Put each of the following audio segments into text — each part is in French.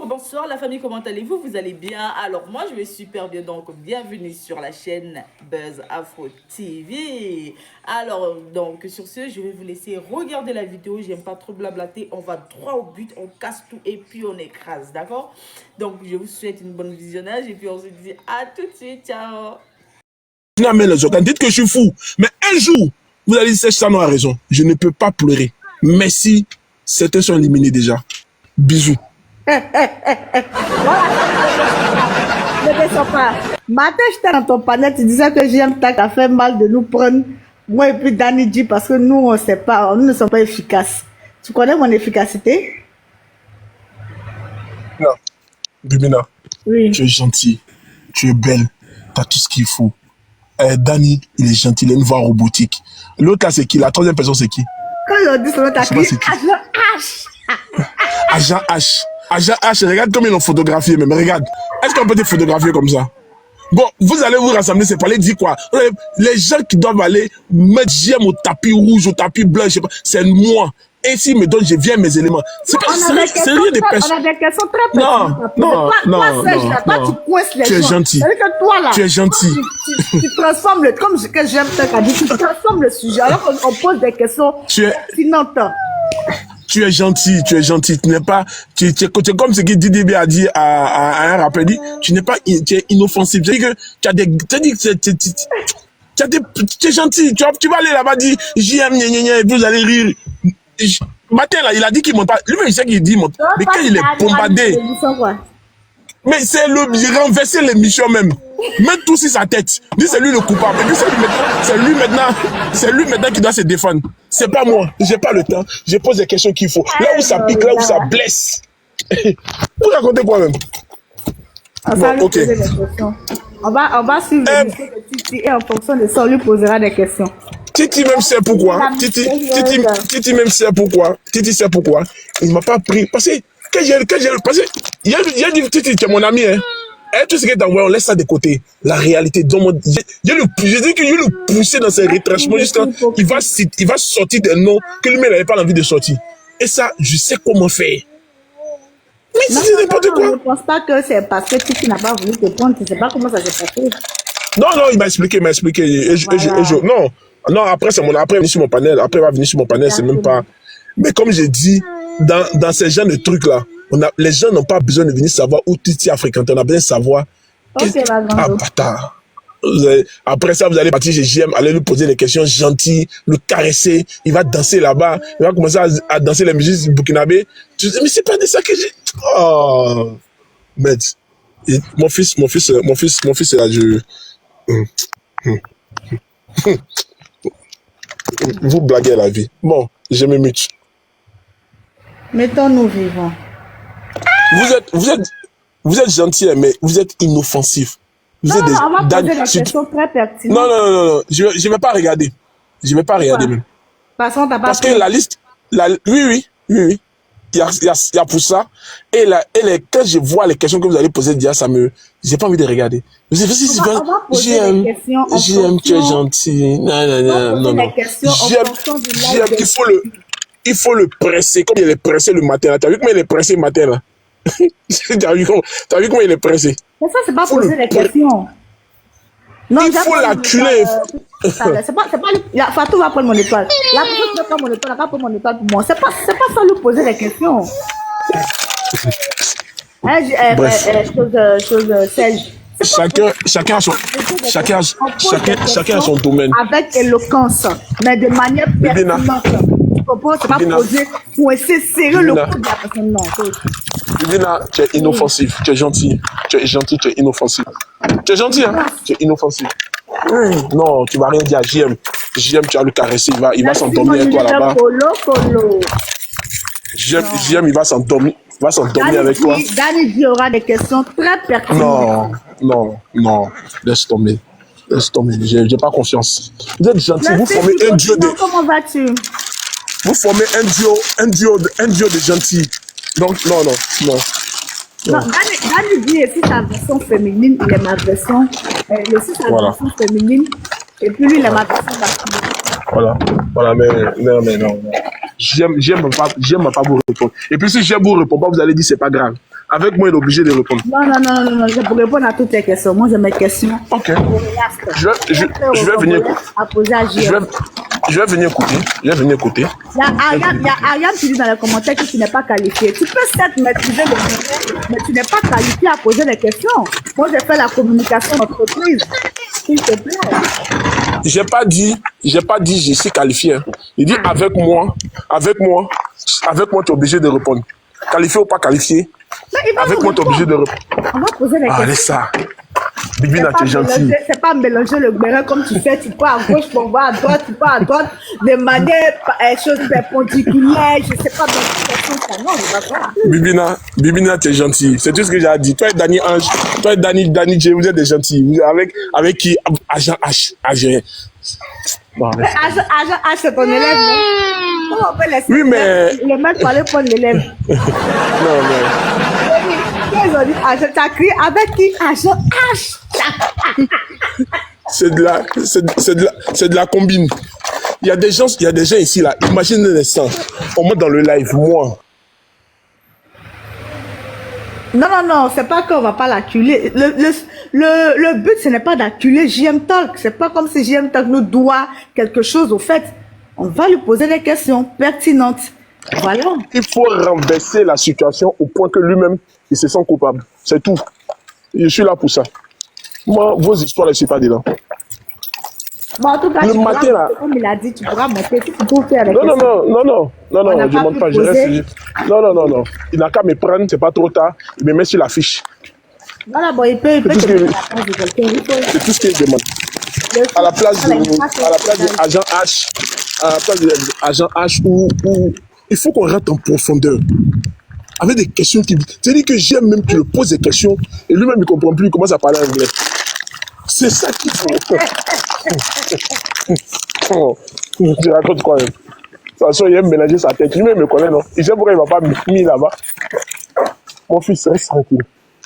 Bonsoir la famille, comment allez-vous? Vous allez bien? Alors moi je vais super bien, donc bienvenue sur la chaîne Buzz Afro TV. Alors donc sur ce, je vais vous laisser regarder la vidéo, j'aime pas trop blablater, on va droit au but, on casse tout et puis on écrase, d'accord? Donc je vous souhaite une bonne visionnage et puis on se dit à tout de suite, ciao. Non mais les organes, dites que je suis fou, mais un jour, vous allez dire Sèche Sano a raison, je ne peux pas pleurer. Merci, certains sont éliminés déjà. Bisous. Voilà. Ne descends pas. Matin, j'étais dans ton panel, tu disais que j'aime ta a fait mal de nous prendre, moi et puis Danny G, parce que nous, on sait pas, nous ne sommes pas efficaces. Tu connais mon efficacité? Non. Bibina, Oui. tu es gentil, tu es belle, tu as tout ce qu'il faut. Danny, il est gentil, il a une voix robotique. L'autre là, c'est qui? La troisième personne, c'est qui? Quand ils ont dit son nom, t'as Je sais pas crié c'est qui. Agent H. Agent H. Agent H, regarde comme ils l'ont photographié même, regarde. Est-ce qu'on peut te photographier comme ça? Bon, vous allez vous rassembler, c'est pas aller dire quoi? Les gens qui doivent aller mettre JM au tapis rouge, au tapis blanc, je sais pas, c'est moi. Et s'ils me donnent, je viens mes éléments. C'est pas sérieux de personne. On a des questions très Non, pertinentes. non, non, Toi, tu coinces les tu es gens. gentil. C'est-à-dire que toi, là, Tu es gentil. Tu transformes le, comme que j'aime ta dit, tu transformes le sujet. Alors qu'on pose des questions pertinentes. Tu es gentil, tu n'es pas, tu es comme ce que Didi B a dit à un rappeur, dit, tu n'es pas, tu es inoffensif. Tu dis que tu as des, tu es gentil, tu vas aller là-bas dire, j'aime, et puis vous allez rire. Matin là, il a dit qu'il monte pas, lui-même il sait qu'il dit monte, mais quand il est bombardé, mais c'est le renverser l'émission même. Mettre tout sur sa tête. Dit c'est lui le coupable. Et puis c'est lui maintenant qui doit se défendre. C'est pas moi. J'ai pas le temps. Je pose des questions qu'il faut. Là où ça pique, là où ça blesse. Vous racontez quoi même? Bon, ok. On va suivre l'émission de Titi et en fonction de ça, on lui posera des questions. Titi même sait pourquoi. Titi même sait pourquoi. Titi sait pourquoi. Il m'a pas pris. Parce que il y a dit Titi, tu es mon ami, hein. Et tout ce qui est envoyé, on laisse ça de côté. La réalité, je dis qu'il va le pousser dans ses retranchements jusqu'à il va sortir des noms que lui-même n'avait pas envie de sortir. Et ça, je sais comment faire. Mais c'est n'importe quoi. Je ne pense pas que c'est parce que Titi n'a pas voulu te prendre, tu ne sais pas comment ça s'est passé. Non, il m'a expliqué. Non, après, c'est après, venir sur mon panel. Après, il va venir sur mon panel, c'est même pas. Mais comme j'ai dit, dans ces genres de trucs-là, les gens n'ont pas besoin de venir savoir où Titi a fréquenté. On a besoin de savoir. Bâtard. Après ça, vous allez partir chez JM, aller lui poser des questions gentilles, le caresser. Il va danser là-bas. Il va commencer à danser les musiques burkinabé. Mais c'est pas de ça que j'ai. Oh, mais mon fils est là. Vous blaguez la vie. Bon, je me mute. Mettons-nous vivants. Vous êtes gentil, mais vous êtes inoffensif. On va poser des questions très pertinentes. Non. Je vais pas regarder. Je vais pas regarder même. Parce que la liste, oui. Il y a pour ça. Et quand je vois les questions que vous allez poser, déjà, j'ai pas envie de regarder. J'aime, tu es gentil. Non. Il faut le presser, comme il est pressé le matin. Là. T'as vu comment il est pressé le matin là? T'as vu comment il est pressé? Mais ça, c'est pas poser des questions. Non, il faut l'acculer. C'est pas Fatou va prendre mon étoile. La personne qui va prendre mon étoile, elle va prendre mon étoile pour moi. C'est pas ça lui poser des questions. Serge. Chacun a son domaine. Avec éloquence, mais de manière pertinente. Tu comprends? C'est pas poser pour essayer de serrer le cou de la personne. Non. Bibina, tu es inoffensif, tu es gentil. Tu es inoffensif. Tu es gentil, hein? Tu es inoffensif. Non, tu vas rien dire à JM. JM, tu vas le caresser, il va s'endormir avec toi là-bas. JM, il va s'endormir. Avec toi. Danny G aura des questions très pertinentes. Non. Laisse tomber. J'ai pas confiance. Vous êtes gentil, vous formez un duo de. Comment vas-tu? Vous formez un duo de gentils. Donc, non. Danny G est sa version féminine, il est ma version. Il est aussi sa version féminine. Et puis lui, il est ma version masculine. Voilà, mais non. J'aime pas vous répondre. Et puis si j'aime vous répondre pas, vous allez dire c'est pas grave. Avec moi, il est obligé de répondre. Non, je peux répondre à toutes les questions. Moi, j'ai mes questions. Ok. Je vais venir. À poser à JM. Je vais venir écouter. Il y a Ariane qui dit dans les commentaires que tu n'es pas qualifié. Tu peux certes maîtriser le sujet, mais tu n'es pas qualifié à poser des questions. Moi, j'ai fait la communication d'entreprise. S'il te plaît. j'ai pas dit je suis qualifié. Hein. Il dit avec moi, tu es obligé de répondre. Qualifié ou pas qualifié, avec moi, tu es obligé de répondre. On va poser des questions. Allez, ça. Bibina, tu es gentil. C'est pas mélanger le bérin comme tu fais. Tu pars à gauche pour voir à droite, tu pars à droite de manière chose perpendiculaire. Je sais pas dans quelle façon ça. Non, je vais pas. Bibina, tu es gentil. C'est tout ce que j'ai à dire. Toi et Dani Ange, toi et Dani J, vous êtes des gentils. Vous avec qui Agent H. Bon, Agent H, c'est ton élève, non? Comment on peut laisser le mec parler pour l'élève? Non, mais. Ils ont dit Agent, t'as crié avec qui? Agent H. C'est de la combine. Il y a des gens ici là. Imagine un instant. On met dans le live, moi. Non, c'est pas qu'on va pas l'acculer. Le but, ce n'est pas d'acculer JM Talk. C'est pas comme si JM Talk nous doit quelque chose. Au fait, on va lui poser des questions pertinentes. Voilà. Il faut renverser la situation au point que lui-même, il se sent coupable. C'est tout. Je suis là pour ça. Moi, vos histoires, je ne suis pas dedans. Bon, en tout cas, le matin, là... comme il a dit, tu pourras monter. Tu peux faire avec non, je ne monte pas. Je reste. Non. Il n'a qu'à me prendre, c'est pas trop tard. Il me met sur la fiche. Voilà, bon, il peut c'est tout ce qu'il demande. À la place de Agent H, à la place de Agent H, où il faut qu'on rentre en profondeur. Avec des questions qui... C'est-à-dire que j'aime même qu'il pose des questions et lui-même il ne comprend plus, il commence à parler anglais. C'est ça qu'il faut. Je raconte quoi même. De toute façon, il aime mélanger sa tête. Lui-même me connaît, non? Il sait pourquoi il ne va pas me mettre là-bas. Mon fils, reste tranquille.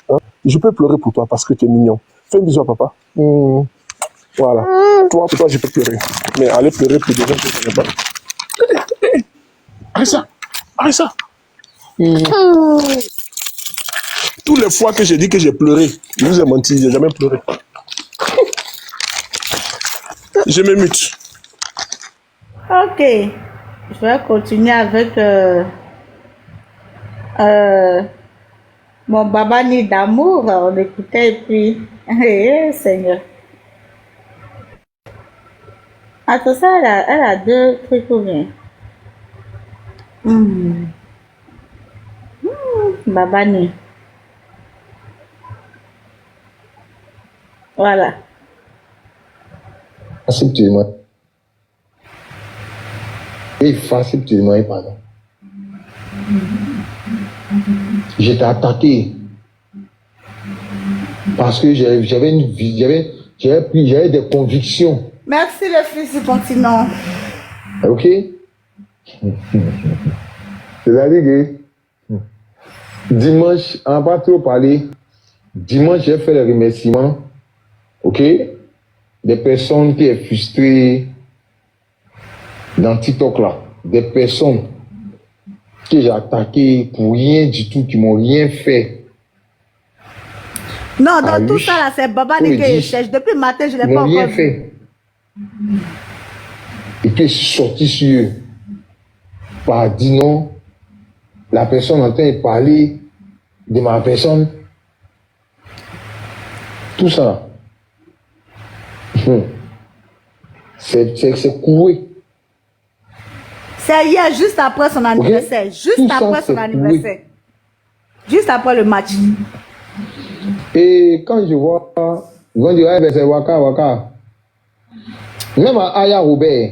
Hein? Je peux pleurer pour toi parce que tu es mignon. Fais un bisou à papa. Voilà. Pour toi, je peux pleurer. Mais aller pleurer pour des gens que je ne connais pas. Arrête ça. Toutes les fois que j'ai dit que j'ai pleuré, je vous ai menti, je n'ai jamais pleuré. Je me mute. Ok. Je vais continuer avec mon babani d'amour. On écoutait et puis... Seigneur. Attends, ça, elle a deux trucs ou bien? Babani. Voilà. Facile, tu demandes. Et facile, tu demandes, pardon. J'étais attaqué. Parce que j'avais des convictions. Merci le fils du continent. Ok? C'est-à-dire que dimanche, on n'a pas trop parlé. Dimanche, j'ai fait les remerciements. Ok? Des personnes qui sont frustrées dans TikTok là. Des personnes que j'ai attaquées pour rien du tout, qui m'ont rien fait. Non, dans tout ça là, c'est Babani que je cherche. Depuis le matin, je ne l'ai pas encore vu. Fait. Et puis je suis sorti sur eux. Par dit non, la personne en train de parler de ma personne. Tout ça. C'est coué. C'est hier, juste après son anniversaire. Okay. Juste après son anniversaire. Juste après le match. Et quand je vois, ils vont dire, c'est Waka. Même à Aya Robert,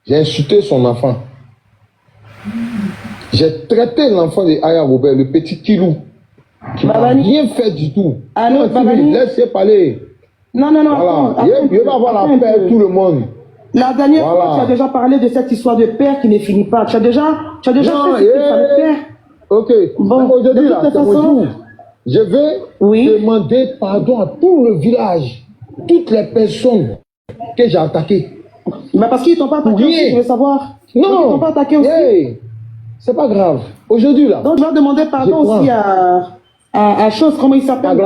j'ai insulté son enfant. J'ai traité l'enfant de Aya Robert, le petit Kilou, qui n'a rien fait du tout. Ah non, laissez parler. Non. Voilà. Il va avoir la paix avec tout le monde. La dernière fois, tu as déjà parlé de cette histoire de père qui ne finit pas. Tu as déjà fait cette histoire de père. Ok. Bon, aujourd'hui, là, c'est mon jour. Je vais demander pardon à tout le village, toutes les personnes que j'ai attaquées. Mais parce qu'ils t'ont pas attaqué aussi, je veux savoir. Non. Ils t'ont pas attaqué aussi. C'est pas grave. Aujourd'hui, là. Donc, je vais demander pardon aussi à à chose, comment il s'appelle?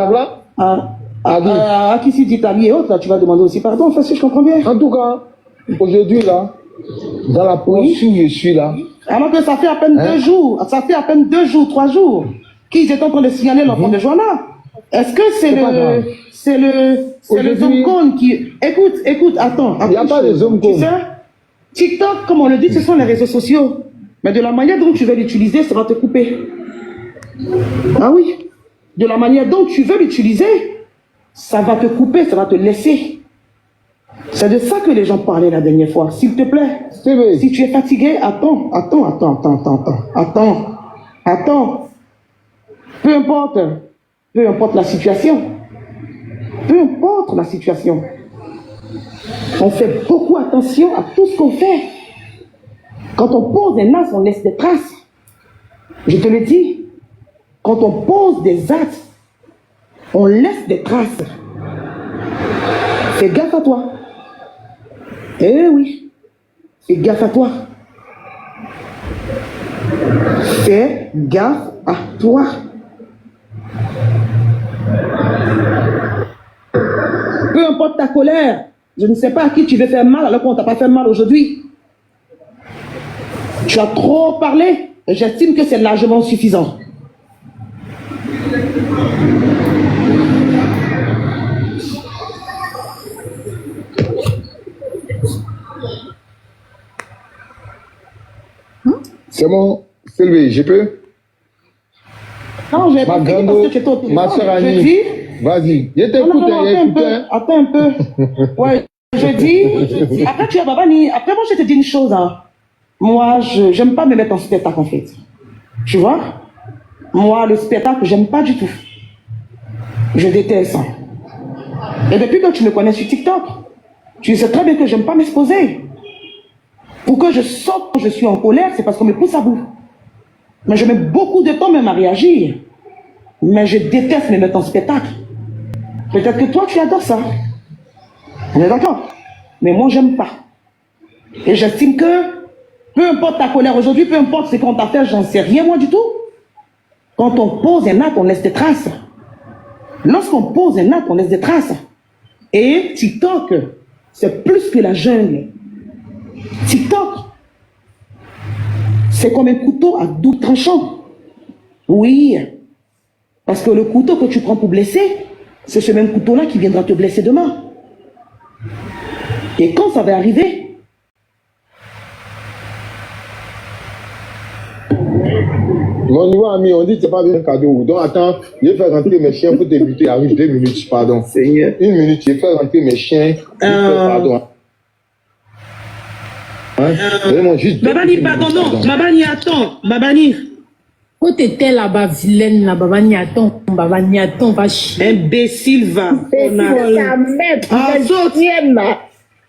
À qui s'est d'Italie et autres, là, tu vas demander aussi pardon, enfin, si je comprends bien. En tout cas, aujourd'hui, là, dans la position où je suis là. Alors que ça fait à peine 2 jours, ça fait à peine 2 jours, 3 jours, qu'ils étaient en train de signaler l'enfant de Joanna. Est-ce que c'est le Zomcon qui... Écoute, attends. Il n'y a pas de Zomcon. Tu sais, TikTok, comme on le dit, ce sont les réseaux sociaux. Mais de la manière dont tu veux l'utiliser, ça va te couper. Ah oui. De la manière dont tu veux l'utiliser, ça va te couper, ça va te laisser. C'est de ça que les gens parlaient la dernière fois. S'il te plaît, si tu es fatigué, attends. Peu importe la situation. On fait beaucoup attention à tout ce qu'on fait. Quand on pose un acte, on laisse des traces. Je te le dis. Quand on pose des actes, on laisse des traces. Fais gaffe à toi. Eh oui. Fais gaffe à toi. Fais gaffe à toi. Peu importe ta colère, je ne sais pas à qui tu veux faire mal alors qu'on ne t'a pas fait mal aujourd'hui. Tu as trop parlé et j'estime que c'est largement suffisant. C'est bon, Sylvie, je peux? Non, je vais pas fini parce que tu es au téléphone. Ma soeur Annie, vas-y. Je t'écoute. Attends un peu. Ouais, je dis. Après, tu as Babani. Après, moi, je te dis une chose. Hein. Moi, je n'aime pas me mettre en spectacle, en fait. Tu vois? Moi, le spectacle, j'aime pas du tout. Je déteste ça. Et depuis que tu me connais sur TikTok, tu sais très bien que j'aime pas m'exposer. Pour que je sorte quand je suis en colère, c'est parce qu'on me pousse à bout. Mais je mets beaucoup de temps même à réagir. Mais je déteste me mettre en spectacle. Peut-être que toi, tu adores ça. On est d'accord? Mais moi, j'aime pas. Et j'estime que, peu importe ta colère aujourd'hui, peu importe ce qu'on t'a fait, j'en sais rien moi du tout. Quand on pose un acte, on laisse des traces. Lorsqu'on pose un acte, on laisse des traces. Et TikTok, c'est plus que la jungle. TikTok, c'est comme un couteau à double tranchant. Oui. Parce que le couteau que tu prends pour blesser, c'est ce même couteau-là qui viendra te blesser demain. Et quand ça va arriver, Mon nouveau ami, on dit que c'est pas un cadeau. Donc attends, je vais faire rentrer mes chiens pour te buter. Arrive 2 minutes, pardon. Seigneur. 1 minute, je vais faire rentrer mes chiens. Pardon. Babani, pardon, non. Babani, attends. Babani. Quand t'étais là-bas, vilaine, là, Babani, attends, va chier. Imbécile, va. Ta mère, chienne, là.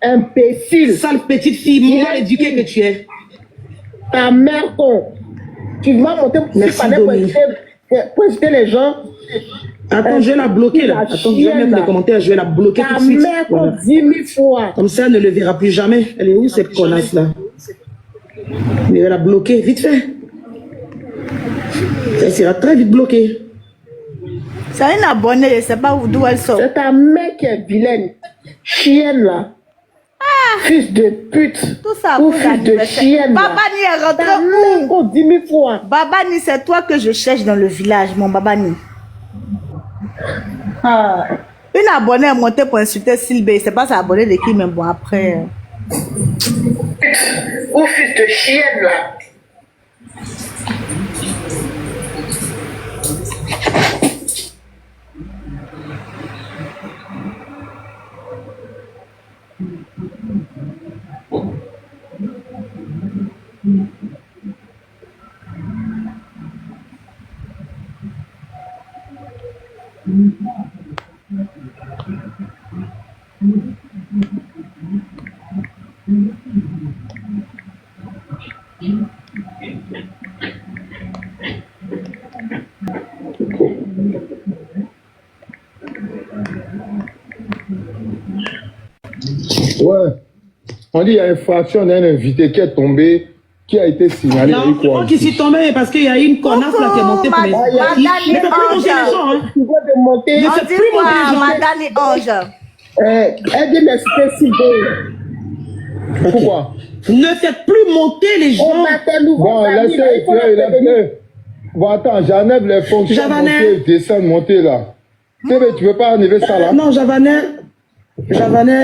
Imbécile. Sale petite fille, mal éduquée que tu es. Ta mère, con. Tu vas monter pour inciter les gens. Attends, je vais la bloquer là. Attends, je vais mettre les commentaires, je vais la bloquer tout de suite. Ta mère, con, 10 000 fois. Comme ça, elle ne le verra plus jamais. Elle est où cette connasse là? Je vais la bloquer, vite fait. Elle sera très vite bloquée. C'est une abonnée, je ne sais pas d'où elle sort. C'est ta mère qui est vilaine. Chienne là. Fils de pute. Tout ça pour fils de chienne. Babani est rentré où? 10 000 fois. Babani, c'est toi que je cherche dans le village, mon Babani. Une abonnée est montée pour insulter Sylvie. C'est pas sa abonnée de qui, mais bon, après. Ou fils de chienne là. Ouais. On dit qu'il y a une fraction d'un invité qui est tombé qui a été signalé. Non, c'est moi qui suis tombé parce qu'il y a une connasse là qui est montée pour les Madame ne fais plus monter les gens. Hein. Tu dois de monter. Ne On fais dit plus quoi, monter les gens. Madame Ange? Elle dit mais c'était si beau. Pourquoi? Ne faites plus monter les On gens. va te nous Bon, laissez, bon, attends, j'enlève les fonctions, Javanais. monter, descendre, monter là. Tu peux pas enlever ça là? Non, Javanais.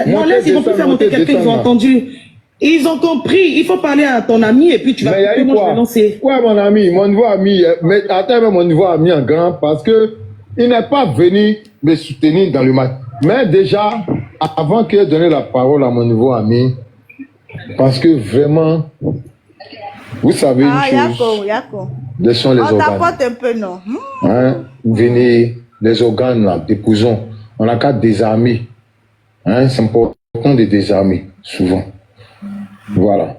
Non, laisse, ils vont plus faire monter quelqu'un, ils ont entendu. Ils ont compris. Il faut parler à ton ami et puis tu vas Mais il y a couper, eu moi je vais quoi? lancer. Ouais, mon ami, mon nouveau ami, mais attends, mais mon nouveau ami en grand, parce que il n'est pas venu me soutenir dans le match. Mais déjà, avant qu'il ait donné la parole à mon nouveau ami, parce que vraiment, vous savez une chose, Yako. laissons les On organes. t'apporte un peu, non? Hein, venez, les organes là, déposons. On n'a qu'à désarmer. Hein, c'est important de désarmer, souvent. Voilà.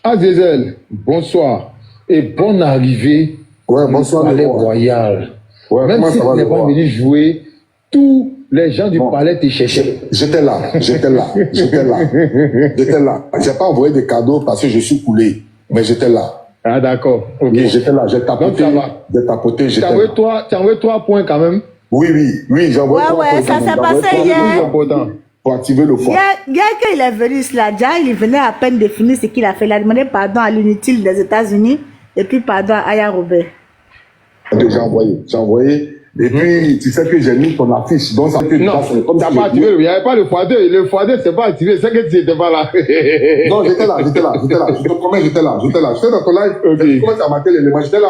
Azizel, bonsoir. Et bonne arrivée. Ouais, bonsoir, au Palais le roi. Royal. Ouais, Même comment si ça va, tu n'es le pas roi? venu jouer, tous les gens du Bon. palais te cherchaient. J'étais là. J'ai pas envoyé de cadeaux parce que je suis coulé, mais j'étais là. Ah, d'accord. Ok. Oui, j'étais là. J'ai tapoté. Donc, ça va. J'ai Tu as tapoté, j'étais là. envoyé 3 points quand même. Oui, j'ai envoyé Ouais, 3 ouais, points ça quand s'est même. J'ai envoyé passé 3 hier. points C'est important. pour activer le fond. Hier, quand il est venu ici, là, déjà, il venait à peine de finir ce qu'il a fait. Il a demandé pardon à l'inutile des États-Unis et puis pardon à Aya Robert. J'ai envoyé. Et puis, tu sais que j'ai mis ton affiche. Donc, ça fait que Non, c'est comme t'as si pas j'ai- activé. Il n'y avait pas le foyer. Le foyer, c'est pas activé. C'est que tu n'étais pas là. Non, j'étais là. Je te promets, j'étais là. J'étais dans ton live. Ok. J'ai commencé à marquer l'élément. J'étais là.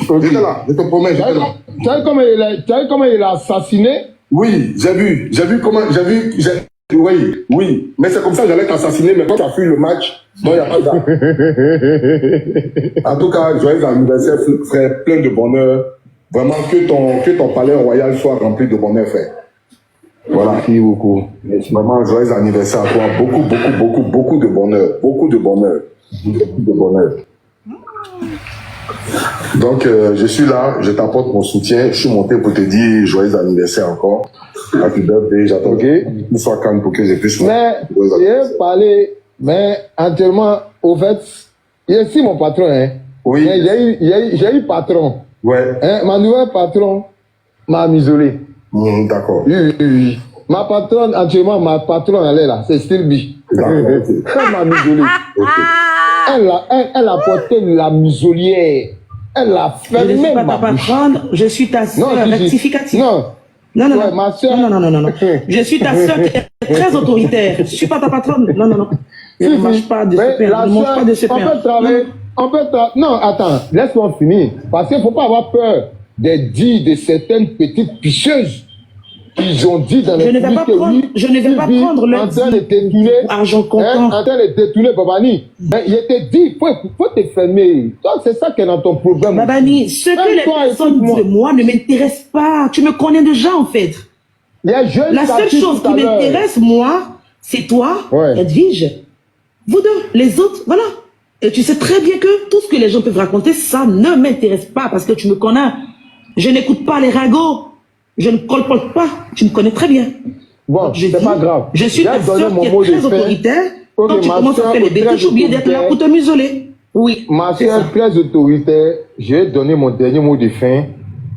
Ok. J'étais là. Je te promets, Tu j'étais là. as vu comment il a assassiné? Oui, j'ai vu comment, oui. Mais c'est comme ça que j'allais t'assassiner, mais quand tu as fui le match, non, il n'y a pas de En tout cas, joyeux anniversaire, frère, plein de bonheur. Vraiment, que ton palais royal soit rempli de bonheur, frère. Voilà. Merci beaucoup. Vraiment, joyeux anniversaire à toi. Beaucoup de bonheur. Beaucoup de bonheur. Donc, je suis là, je t'apporte mon soutien. Je suis monté pour te dire joyeux anniversaire encore. Happy birthday, j'attends que tout soit calme pour que je puisse. Mais, j'ai parlé, mais actuellement, au fait, il y a ici mon patron, hein. Oui. Mais j'ai eu patron. Ouais. Hein, ma nouvelle patron m'a isolé. D'accord. Oui. Ma patronne, actuellement, elle est là, c'est Stilby. D'accord, ok. Elle m'a isolé. Elle a porté la muselière. Elle a Je ne fermé suis pas ma ta bouche. patronne, je suis ta Non, soeur rectificative. Non. Non. Ouais, ma soeur. Non. Je suis ta soeur qui est très autoritaire. Je ne suis pas ta patronne. Non. Ne mange pas de ce Mais pain. la Ne mange soeur, pas de ce on pain. peut travailler. Non, attends, laisse-moi finir. Parce qu'il ne faut pas avoir peur des dits de certaines petites picheuses qui ont dit dans Je les ne vais publics pas que prendre- oui, je ne vais pas Sylvie, prendre le en train de dit détourner, pour argent comptant. en train de détourner Babani. Mais il te dit, faut te fermer. Toi, c'est ça qui est dans ton problème. Babani, ce que les Ferme-toi, personnes écoute-moi. disent de moi ne m'intéresse pas. Tu me connais déjà en fait. Il y a jeune La seule Tati chose tout à qui l'heure. m'intéresse, moi, c'est toi, Ouais. Edwige. Vous deux, les autres, voilà. Et tu sais très bien que tout ce que les gens peuvent raconter, ça ne m'intéresse pas parce que tu me connais. Je n'écoute pas les ragots. Je ne colporte pas. Tu me connais très bien. Bon, Donc, je c'est dis, pas grave. Je suis J'ai ta donné soeur mon qui est mot de très fin. autoritaire. Ok, Quand tu ma commences à soeur faire les est bêtises, très tu oublies d'être là pour te museler. Oui. Ma c'est soeur ça. très autoritaire, j'ai donné mon dernier mot de fin.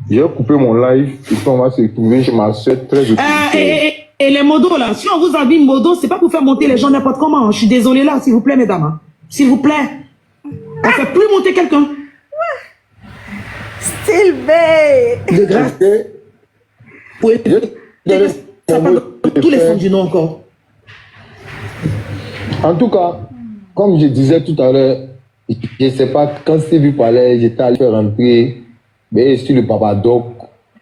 J'ai coupé mon live. Et puis on va se retrouver chez ma soeur très autoritaire. Et les modos là, si on vous habille modo, c'est pas pour faire monter les gens n'importe comment. Je suis désolé là, s'il vous plaît, mesdames. Hein. S'il vous plaît. On fait plus monter quelqu'un. Sylvie. De grâce. Vous pouvez ça parle dans tous les sens du nom encore. En tout cas, comme je disais tout à l'heure, je ne sais pas, quand Stevie parlait, j'étais allé faire rentrer, mais je suis le Babadoc,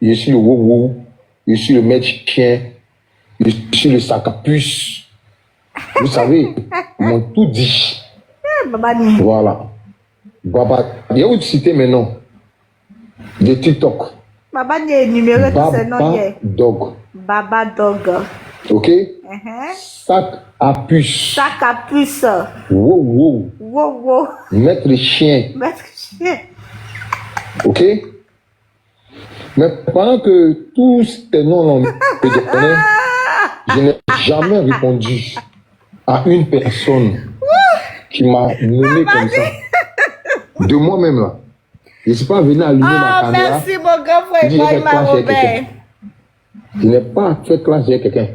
je suis le Wowo, je suis le maître chien, je suis le sac à puce. Vous savez, ils m'ont tout dit. Babani. Voilà. Baba, il y a où citer mes noms de TikTok. Babani est numéro de ce nom Baba hier. Dog. Baba Dog. Ok? Sac à puce. Sac à puce. Wow. Wow. Maître chien. Maître chien. Ok? Mais pendant que tous tes noms me donnaient, je n'ai jamais répondu à une personne qui m'a nommé comme ça. De moi-même, là. Je ne suis pas venu allumer ma caméra. Merci, mon grand frère Ibrahima Robert. Je n'ai pas fait clash avec quelqu'un.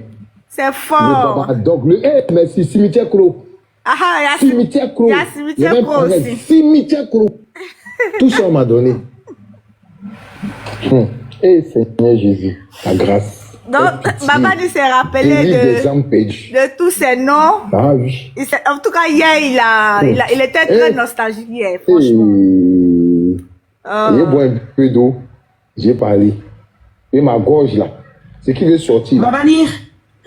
C'est fort. Donc, merci, cimetière Cro. Ah, cimetière Cro. Il y a cimetière Cro aussi. Cimetière Cro. Tout ça, on m'a donné. Et Seigneur Jésus, ta grâce. Donc, Babani s'est rappelé de tous ces noms. Ah oui. En tout cas, hier, il était très nostalgique hier, franchement. J'ai boit un peu d'eau, j'ai parlé. Et ma gorge là, c'est qui veut sortir. Babanir.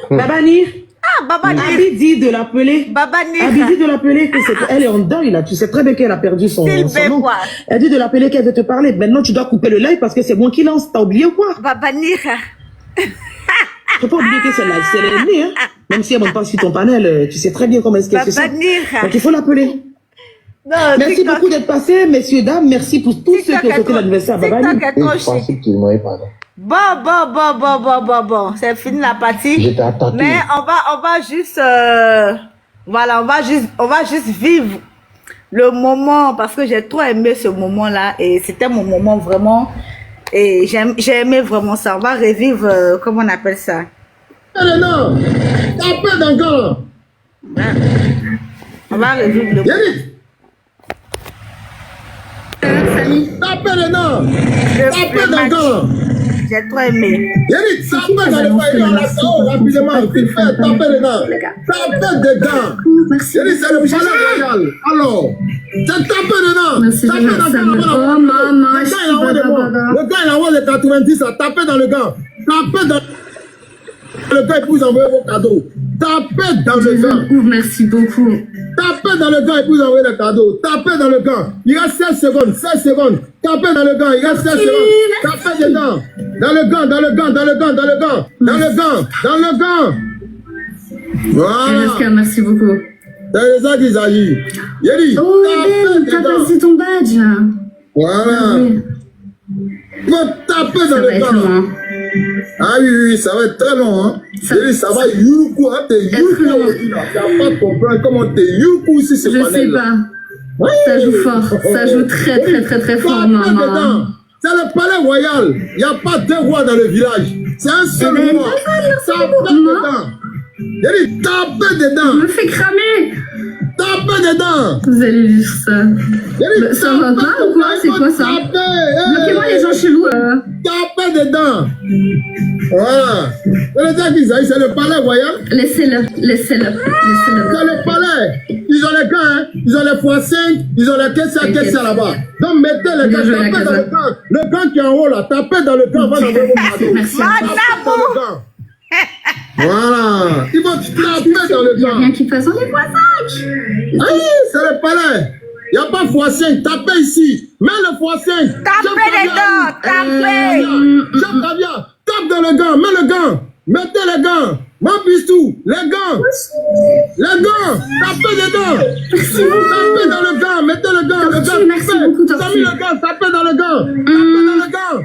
Babanir. Ah, Babanir. Abi dit de l'appeler. Babanir. Abi dit de l'appeler elle est en deuil là. Tu sais très bien qu'elle a perdu son nom. Elle dit de l'appeler qu'elle veut te parler. Maintenant, tu dois couper le live parce que c'est moi qui lance. T'as oublié ou quoi? Babanir. Faut pas oublier que c'est l'aînée, hein. Même si elle monte pas sur ton panel, tu sais très bien comment est-ce qu'elle se sent. Donc il faut l'appeler. Merci beaucoup d'être passé, messieurs, dames. Merci pour tous ceux qui ont fêté l'anniversaire. Babani. Bon. C'est fini la partie. Mais on va juste, voilà, on va juste vivre le moment parce que j'ai trop aimé ce moment-là et c'était mon moment vraiment. Et j'ai aimé vraiment ça. On va revivre, comment on appelle ça? Non, tapez dans le gars. On va revivre le moment. Tapez le nom. Tapez dans le gars. J'ai trop aimé. Yannick, tapez dans le pays. Rapidement, vite fait, tapez le nom. Tapez dedans. Yannick, c'est le palais royal. Alors, c'est tapez dedans. Tapez dans le gars. Le gars, il envoie les 90 à taper dans le gars. Tapez dans le gars et vous envoyez vos cadeaux. Tapez dans le gars. Merci beaucoup. Tapez dans le gars et vous envoyez les cadeaux. Tapez dans le gars. Il reste 16 secondes. 16 secondes. Tapez dans le gars. Il reste 16 secondes. Tapez dedans. Dans le gant, dans le gant, dans le gant, dans le gant. Dans le gant, dans le gant. Voilà. Merci beaucoup. C'est ça qu'il s'agit. Yéli, t'as passé ton badge là. Voilà. Il faut taper dans le gant. Ah oui, ça va être très long, hein. Ça va youkou, hein, t'es youkou. Tu vas pas comprendre comment t'es youkou si c'est pas. Je sais pas. Ouais. Ça joue fort. Ça joue très fort, maman. C'est le palais royal. Il n'y a pas deux rois dans le village. C'est un seul roi. Tapez dedans. Yéli, tapez dedans. Me fait cramer. Tapez dedans. Vous allez vivre ça. Ça va pas ou quoi? C'est quoi ça? Bloquez-moi les gens chelous. Tapez dedans. Voilà. C'est le palais royal. Laissez-le. C'est le palais. Ils ont les gants, hein. Ils ont les x5. Ils ont les caisses là-bas. Donc mettez les gants. Tapez dans le gant. Le gant qui est en haut là. Tapez dans le gant. Merci. Voilà. Ils vont taper dans le gant. Il n'y a rien qui passe. On est x5. Oui, c'est le palais. Il n'y a pas x5. Tapez ici. Mets le x5. Tapez les gants. Tapez. Tape dans le gant. Mets le gant. Mettez les gants. Mon pistou. Les gants. Les gants. Tapez dedans. Tapez dans le gant. Mettez le gant. Le gant. Merci beaucoup, T'as mis le gant. Tapez dans le gant. Tapez dans le gant.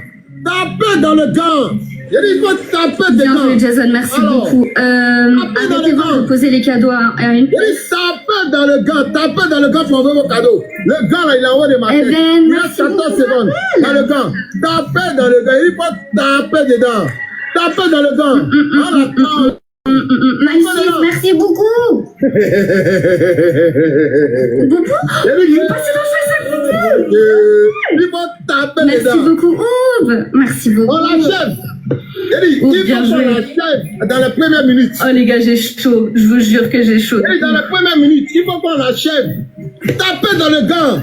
Tapez dans le gant. Il faut taper dedans. Bien joué, Jason, merci beaucoup. Arrêtez-vous de poser les cadeaux à une place. Tapez dans le gant. Tapez dans le gant pour envoyer vos cadeaux. Le gant, là, il a envoyé des marques. Il reste 14 secondes. Dans le gant. Tapez dans le gant. Il faut taper dedans. Tapez dans le gant. Merci beaucoup. Beaucoup. Je vais passer dans le il faut taper Merci dedans. beaucoup, Oub. Merci beaucoup. On l'achève. Il faut qu'on l'achève dans les premières minutes. Oh les gars, j'ai chaud. Je vous jure que j'ai chaud. Dans les premières minutes, il faut qu'on l'achève. Tapez dans le gant.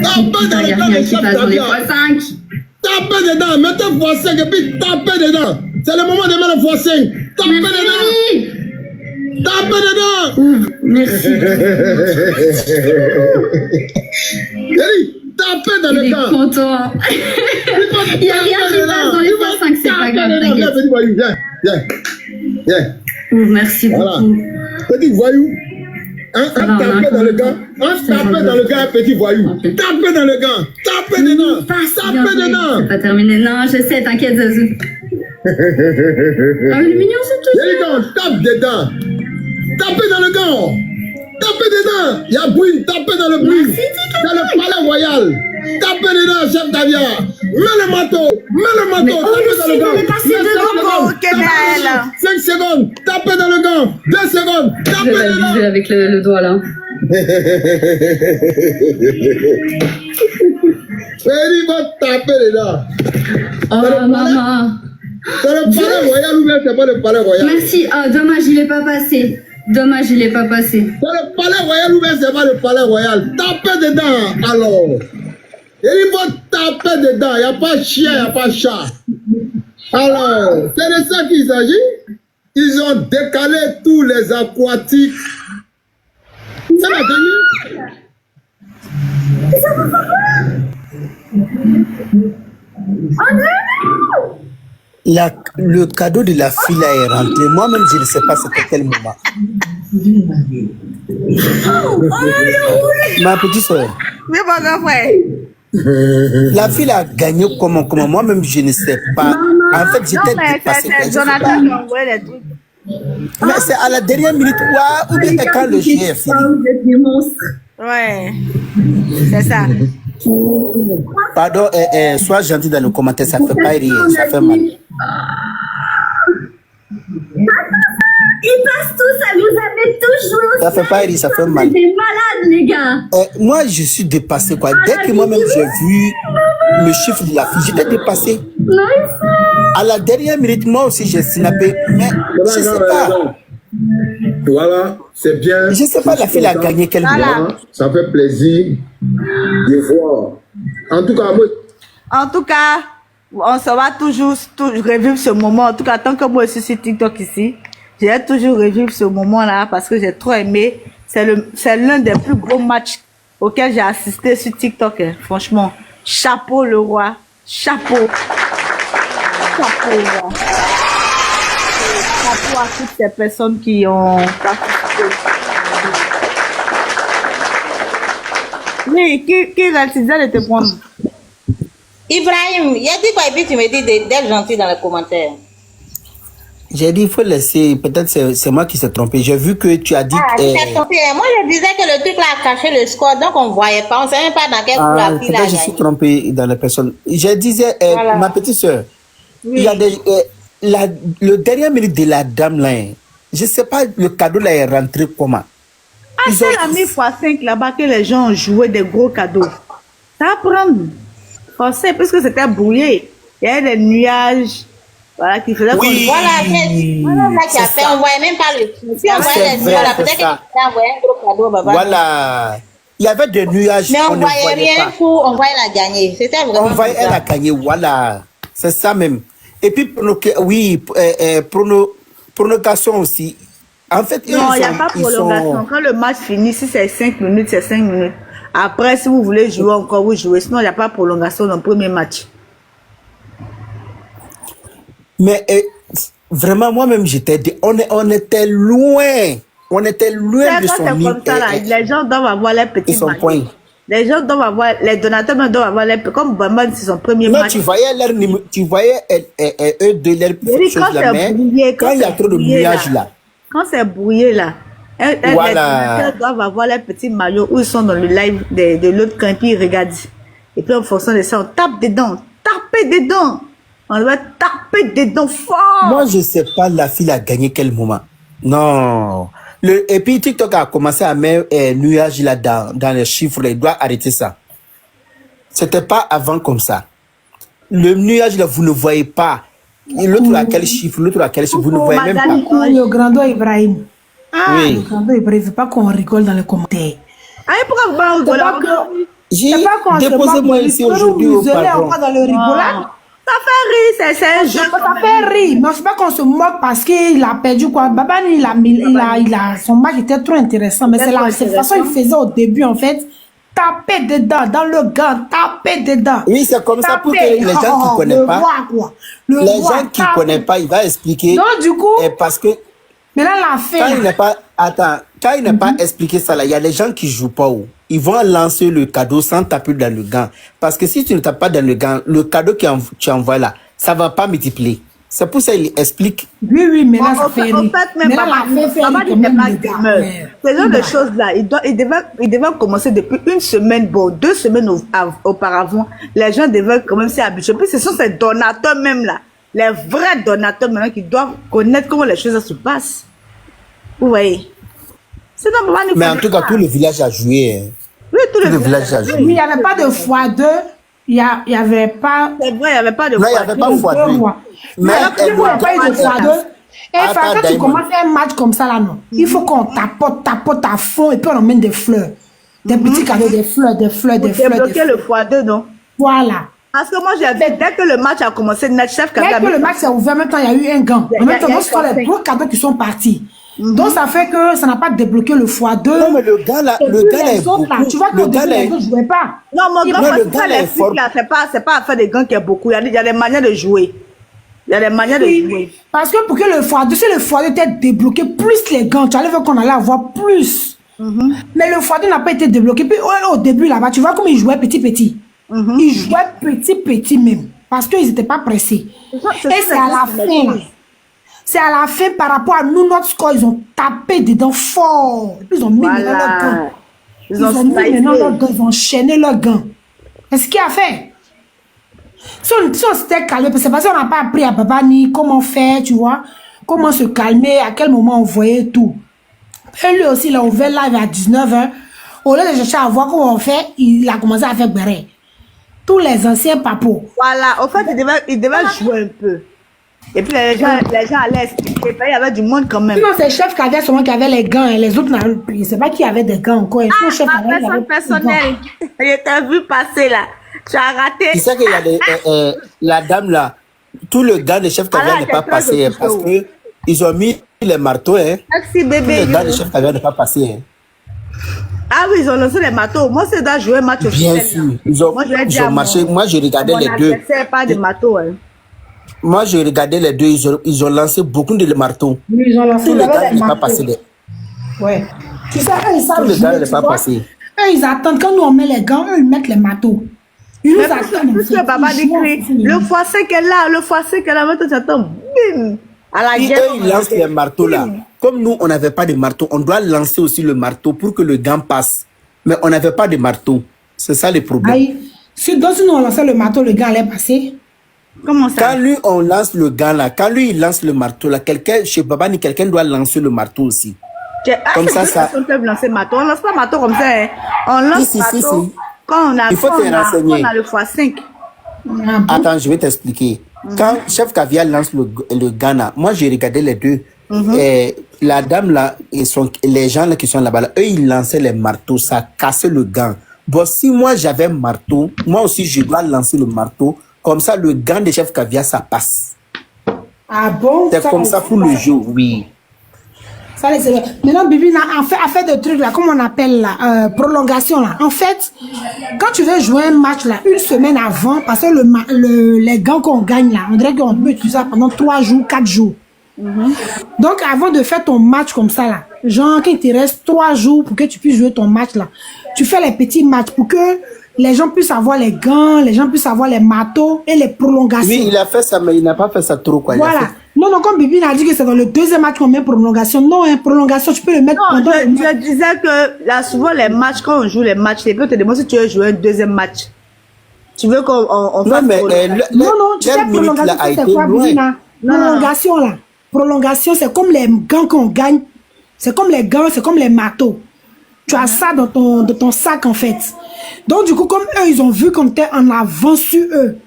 Tapez dans le gant. Il n'y a rien qui passe dans les x5. Tapez dedans. Mettez x5 et puis tapez dedans. C'est le moment de mettre le x5. Tapez dedans. Tapez dedans. Merci. Tapez dans le gant. Il est content. Il n'y a rien qui passe dans les x5, c'est pas grave. Viens. Merci beaucoup. Petit voyou. Tapez dans le gant. Tapez dans le gant, petit voyou. Tapez dans le gant. Tapez dedans. Tapez dedans. C'est pas terminé. Non, je sais, t'inquiète, Zazou. Ah, il est mignon, ce truc. Tape dedans. Tapez dans le gant. Tapez dedans. Il y a bruit, tapez dans le bruit. Dans le palais royal. Tapez dedans, chef d'Avia. Mets le manteau. Tapez dans le gant. 5 secondes. Tapez dans le gant. 2 secondes. Tapez dedans. Je vais avec le doigt là. Il va taper dedans. Oh maman. C'est le palais royal ou bien c'est pas le palais royal? Merci. Oh, dommage, il est pas passé. C'est le palais royal ou bien c'est pas le palais royal? Tapez dedans alors. Il faut taper dedans. Il n'y a pas chien, il n'y a pas chat. Alors, c'est de ça qu'il s'agit. Ils ont décalé tous les aquatiques. Ça va gagner. Le cadeau de la fille là est rentré. Moi-même, je ne sais pas c'était quel moment. Ma petite soeur. Oui, mon grand frère. La fille a gagné comment? Moi-même, je ne sais pas. En fait, j'étais dépassé. C'est Jonathan qui a envoyé les trucs. Mais c'est à la dernière minute ou bien quand le jeu est fini. Ouais, c'est ça. Pardon, sois gentil dans le commentaire, ça fait pas rire, ça fait mal. Ils passent tous, ça vous avez tous joué au Ça fait pas rire, ça fait mal. T'es malade, les gars. Moi, je suis dépassé, quoi. Dès que moi-même j'ai vu le chiffre de la fille, j'étais dépassé. À la dernière minute, moi aussi, j'ai snappé. Mais je sais pas. Voilà, c'est bien. Je sais pas, la fille a gagné quel moment. Ça fait plaisir de voir. En tout cas, on se va toujours revivre ce moment. En tout cas, tant que moi je suis sur TikTok ici, j'ai toujours revivre ce moment-là parce que j'ai trop aimé. C'est l'un des plus gros matchs auxquels j'ai assisté sur TikTok. Hein. Franchement, chapeau le roi. Chapeau. Chapeau le roi. Chapeau à toutes ces personnes qui ont participé. Oui, qui va de te prendre? Ibrahim, il a dit quoi et puis tu me dis d'être gentil dans les commentaires. J'ai dit, il faut laisser, peut-être c'est moi qui s'est trompé. J'ai vu que tu as dit... Ah, tu t'es trompé. Moi, je disais que le truc là a caché le score, donc on ne voyait pas, on ne savait même pas dans quel coup la fille a gagné. Je suis trompé dans les personnes. Je disais, voilà. Ma petite soeur, oui. Il y a le dernier minute de la dame là, je ne sais pas, le cadeau là est rentré comment. Ah, c'est la 1000x5 là-bas que les gens ont joué des gros cadeaux. Ça va prendre. Forcé, parce que c'était brouillé. Il y avait des nuages. Voilà, qui faisait oui. Voilà, là qui a fait, on voyait même pas le truc. Si on voyait les nuages, peut-être qu'il a envoyé un gros cadeau, papa. Voilà. Il y avait des nuages. Mais on ne voyait rien pour, on voyait la gagner. C'était vraiment. On voyait elle a gagné, voilà. C'est ça même. Et puis, prolongation aussi. En fait, non, il n'y a pas de prolongation. Quand le match finit, si c'est 5 minutes, c'est 5 minutes. Après, si vous voulez jouer encore, vous jouez. Sinon, il n'y a pas de prolongation dans le premier match. Mais vraiment, moi-même, on était loin. On était loin de son comme ça, là. Les gens doivent avoir les petits matchs. Les gens doivent avoir, les donateurs doivent avoir les comme Bamban, c'est son premier match. Tu voyais eux de leur chose là, mais quand il y a trop de nuages là. Quand c'est brouillé là, voilà. Les donateurs doivent avoir les petits maillots où ils sont dans le live de l'autre camp, puis ils regardent. Et puis en fonction de ça, on tape dedans, taper dedans. On doit taper dedans fort. Moi, je ne sais pas la fille a gagné quel moment. Non. Et puis TikTok a commencé à mettre nuages là dans les chiffres. Il doit arrêter ça. C'était pas avant comme ça. Le nuage là, vous ne voyez pas. L'autre à quel chiffre, vous ne voyez même pas. Le grand doigt Ibrahim. Oui. Le grand doigt Ibrahim, il ne veut pas qu'on rigole dans les commentaires. Ah, pourquoi vous rigolez? J'ai déposé moi ici aujourd'hui au patron. Dans le rigolade. Ça fait rire, c'est un jeu. Ça fait rire. Mais je ne sais pas qu'on se moque parce qu'il a perdu quoi. Baban, son match était trop intéressant. Mais c'est la façon qu'il faisait au début, en fait. Taper dedans, dans le gant, taper dedans. Oui, c'est comme ça pour que les gens qui ne connaissent pas. Les gens qui ne connaissent pas, il va expliquer. Non, du coup. Parce que. Mais là, l'a fait. Quand il n'est pas. Attends, quand il n'a pas expliqué ça, là, il y a des gens qui ne jouent pas. Ils vont lancer le cadeau sans taper dans le gant. Parce que si tu ne tapes pas dans le gant, le cadeau que tu envoies là, ça ne va pas multiplier. C'est pour ça qu'il explique. Oui, mais là, ça En fait fait, rire. même Mais là, Baba la fait Baba rire n'était quand pas même, le gars. gamer. Ouais. Ce genre de choses-là, il devait commencer depuis une semaine, bon, 2 semaines auparavant. Les gens devaient quand même s'y habituer. Puis ce sont ces donateurs même là, les vrais donateurs maintenant qui doivent connaître comment les choses se passent. Vous voyez? Sinon, Baba ne Mais en connaît tout cas, pas. tout le village a joué. Hein. Oui, tout Tout le le village a Oui, joué. il n'y avait pas de x2. Il n'y avait pas. C'est vrai, il n'y avait pas de Non, il n'y avait pas de x2. deux rois. Mais Il n'y a pas eu de x2. Et Attends, quand tu Diamond. commences un match comme ça, là, non. Il faut qu'on tapote à fond et puis on emmène des fleurs. Des petits cadeaux, des fleurs. débloquer le x2, non? Voilà. Parce que moi, j'avais, dès que le match a commencé, notre chef Dès que le match s'est ouvert, en même temps, il y a eu un gant. En même temps, ce sont les deux cadeaux qui sont partis. Donc, ça fait que ça n'a pas débloqué le x2. Non, mais le gars là, le gars là est beaucoup. Tu vois que Le gars là les autres ne jouaient pas. Non, mon gars, Non, parce le que gars, là, les est fort. flics, là, c'est pas à faire des gants qui est beaucoup. Il y a des manières de jouer. Il y a des manières de jouer. Parce que pour que le x2, si le x2 était débloqué, plus les gants, tu allais voir qu'on allait avoir plus. Mais le x2 n'a pas été débloqué. Puis au début là-bas, tu vois comme ils jouaient petit. Ils jouaient petit même. Parce qu'ils n'étaient pas pressés. Et c'est à la fin. Là. C'est à la fin par rapport à nous, notre score, ils ont tapé dedans fort. Et puis ils ont mis maintenant leurs gants. Ils ont mis maintenant leurs gants, ils ont enchaîné leurs gants. C'est ce qu'il a fait. Si on s'était calmé, c'est parce qu'on n'a pas appris à Babani comment faire, tu vois, comment se calmer, à quel moment on voyait tout. Et lui aussi, il a ouvert live à 19h. Au lieu de chercher à voir comment on fait, il a commencé à faire béret. Tous les anciens papos. Voilà, au fait, il devait jouer un peu. Et puis les gens allaient expliquer. Il y avait du monde quand même. Non, c'est le chef qui avait seulement qui avait les gants et les autres n'avaient pas. Je ne sais pas qui avait des gants encore. Ah, Chef ma personne personnelle. Je t'ai vu passer là. Tu as raté. Tu sais qu'il y a la dame là, tout le gars de chef Caviar n'est pas passé hein, parce que ils ont mis les marteaux. Hein. Merci Tout bébé. le gars de chef Caviar n'est pas passé. Hein. Ah oui, ils ont lancé les marteaux. Moi, c'est dans jouer match officiel. Bien sûr, ils ont marché. Moi, je regardais les deux. Pas de marteaux. Hein. Moi, je regardais les deux. Ils ont lancé beaucoup de marteaux. Oui, ils ont lancé tout le gars n'est pas passé. Ouais. Tu sais, eux, ils savent tout le gars jouer, n'est pas vois. passé. Eux, ils attendent. Quand nous, on met les gants, eux, ils mettent les marteaux. Ils nous attendent. Plus que Baba décrit, le x5 est là, le x5 est là, maintenant tu attends, bim, à la Si guerre. eux, ils lancent les marteaux là, comme nous, on n'avait pas de marteau, on doit lancer aussi le marteau pour que le gant passe. Mais on n'avait pas de marteau. C'est ça le problème. Aïe. Si nous, on lançait le marteau, le gars allait passer. Comment ça? Quand lui, on lance le gant là, quand lui, il lance le marteau là, quelqu'un, chez Babani, quelqu'un doit lancer le marteau aussi. Comme ça. On peut lancer marteau. On lance pas marteau comme ça. Hein. On lance marteau quand on a, il faut te renseigner. On a le x5. Attends, je vais t'expliquer. Quand Chef Caviar lance le gant là, moi, j'ai regardé les deux. Et la dame là, les gens là qui sont là-bas, là, eux, ils lançaient les marteaux, ça cassait le gant. Bon, si moi, j'avais un marteau, moi aussi, je dois lancer le marteau. Comme ça, le gant de Chef Caviar, ça passe. Ah bon? C'est comme ça pour le jeu, oui. Ça, c'est vrai. Maintenant, Bibi, en fait de trucs là, comme on appelle là, prolongation là. En fait, quand tu veux jouer un match là, une semaine avant, parce que les gants qu'on gagne là, on dirait qu'on peut utiliser ça pendant 3 jours, 4 jours. Donc, avant de faire ton match comme ça là, genre qu'il te reste 3 jours pour que tu puisses jouer ton match là, tu fais les petits matchs pour que les gens puissent avoir les gants, les gens puissent avoir les marteaux et les prolongations. Oui, il a fait ça, mais il n'a pas fait ça trop, quoi. Voilà. Non, comme Bibi a dit que c'est dans le deuxième match qu'on met prolongation. Non, hein, prolongation, tu peux le mettre pendant le match. Je disais que là, souvent, les matchs, quand on joue les matchs, c'est peut te demander si tu veux jouer un deuxième match. Tu veux qu'on fasse non, tu sais, prolongation, c'est quoi, Bibi? Prolongation, là. Prolongation, c'est comme les gants qu'on gagne. C'est comme les gants, c'est comme les marteaux. Tu as ça dans ton sac, en fait. Donc, du coup, comme eux, ils ont vu qu'on était en avance sur eux.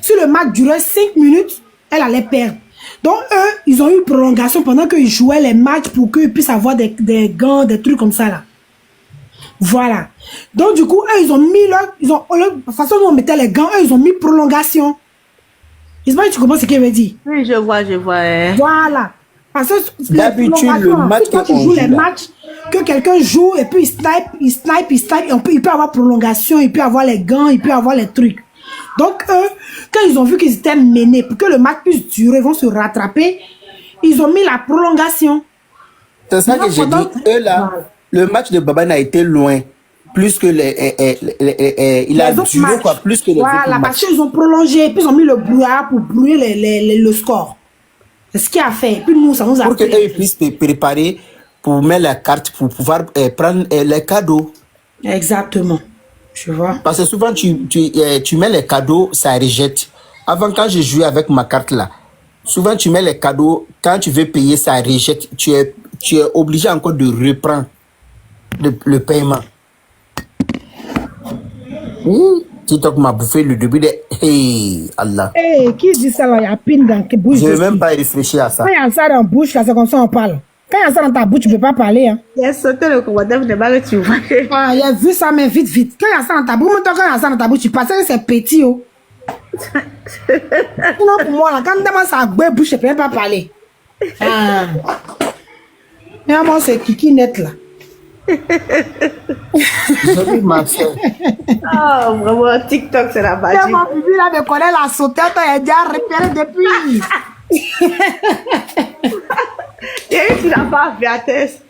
Si le match durait 5 minutes, elle allait perdre. Donc, eux, ils ont eu une prolongation pendant qu'ils jouaient les matchs pour qu'ils puissent avoir des gants, des trucs comme ça, là. Voilà. Donc, du coup, eux, ils ont mis leur... de toute façon, nous, on mettait les gants, eux, ils ont mis prolongation. J'espère que tu comprends ce qu'il veut dire. Oui, je vois. Voilà. Parce que d'habitude, le match quand tu joues les matchs, que quelqu'un joue et puis il snipe, il peut avoir prolongation, il peut avoir les gants, il peut avoir les trucs. Donc, eux, quand ils ont vu qu'ils étaient menés, pour que le match puisse durer, ils vont se rattraper, ils ont mis la prolongation. C'est ça que j'ai dit. Eux, là, le match de Babani a été loin. Plus que il a duré quoi, plus que les autres matchs. Voilà, parce qu'ils ont prolongé, puis ils ont mis le brouillard pour brouiller le score. C'est ce qu'il a fait. Puis nous, ça nous a Pour qu'ils puissent se préparer pour mettre la carte, pour pouvoir prendre les cadeaux. Exactement. Tu vois. Parce que souvent, tu mets les cadeaux, ça rejette. Avant, quand je jouais avec ma carte là, souvent tu mets les cadeaux, quand tu veux payer, ça rejette. Tu es obligé encore de reprendre le paiement. TikTok m'a bouffé le début de... Hey, Allah. Hey, qui dit ça là? Il y a pine dans la bouche. Je ne vais même pas réfléchir à ça. Quand il y a ça dans la bouche, là, c'est comme ça on parle. Quand il y a ça dans ta bouche, tu ne peux pas parler. Hein. Il a sauté le commentaire, vous ne tu vois. Ah, il a vu ça, mais vite, vite. Quand il y a ça dans ta bouche, quand il y a ça dans ta bouche, tu penses que c'est petit. Oh. Non, pour moi, là, quand on demande ça à bouche, je ne peux même pas parler. Ah. Mais moi, c'est Kiki net là. J'ai vu ma soeur. Oh, vraiment, TikTok, c'est la magie. Mon bébé là me connaît la sauté, il a déjà repéré depuis. Et tu n'as pas vu à test.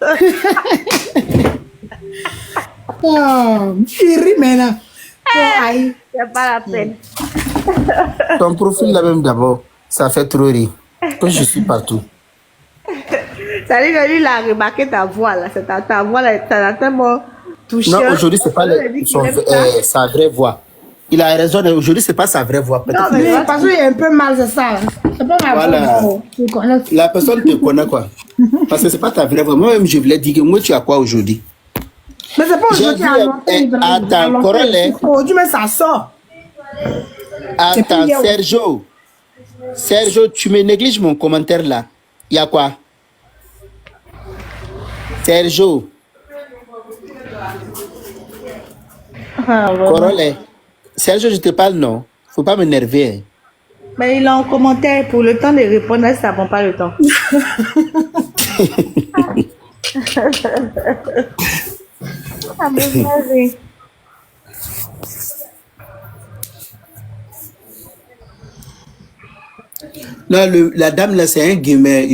Oh, il rit maintenant. C'est pas la peine. Ton profil là même d'abord, ça fait trop rire. Quand je suis partout. Ça dit que lui, il a remarqué ta voix là. C'est ta voix là, t'as tellement touché. Non, aujourd'hui, c'est pas sa vraie voix. Il a raison, aujourd'hui, c'est pas sa vraie voix. Non, mais parce qu'il est un peu mal, c'est ça. C'est pas ma voix. La personne te connaît quoi. Parce que c'est pas ta vraie voix. Moi-même, je voulais dire que moi, tu as quoi aujourd'hui? Mais c'est pas aujourd'hui. Attends, Corolle. Aujourd'hui, mais ça sort. Attends, Sergio, tu me négliges mon commentaire là. Il y a quoi? Sergio. Corolle. Sergio, je te parle, non? Faut pas m'énerver. Mais il a un commentaire pour le temps de répondre, ça ne prend pas le temps. Ah, mais vas-y. Non, la dame là, c'est un gamer.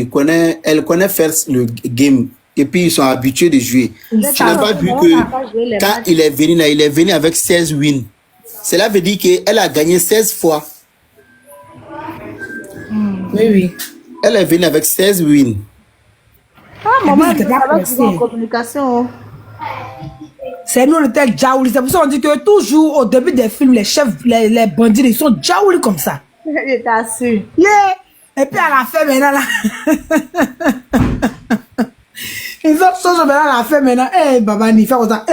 Elle connaît faire le game. Et puis, ils sont habitués de jouer. Tu n'as pas vu que quand il est venu là, il est venu avec 16 wins. Cela veut dire qu'elle a gagné 16 fois. Oui, oui. Elle est venue avec 16 wins. Ah, maman, elle est en communication. C'est nous, on était jaouli. C'est pour ça qu'on dit que toujours au début des films, les chefs, les bandits, ils sont jaouli comme ça. Je t'assure. Yeah. Et puis à la fin, maintenant, là. Ils ont chose maintenant à la fin, maintenant. Eh, Babani, fais comme ça.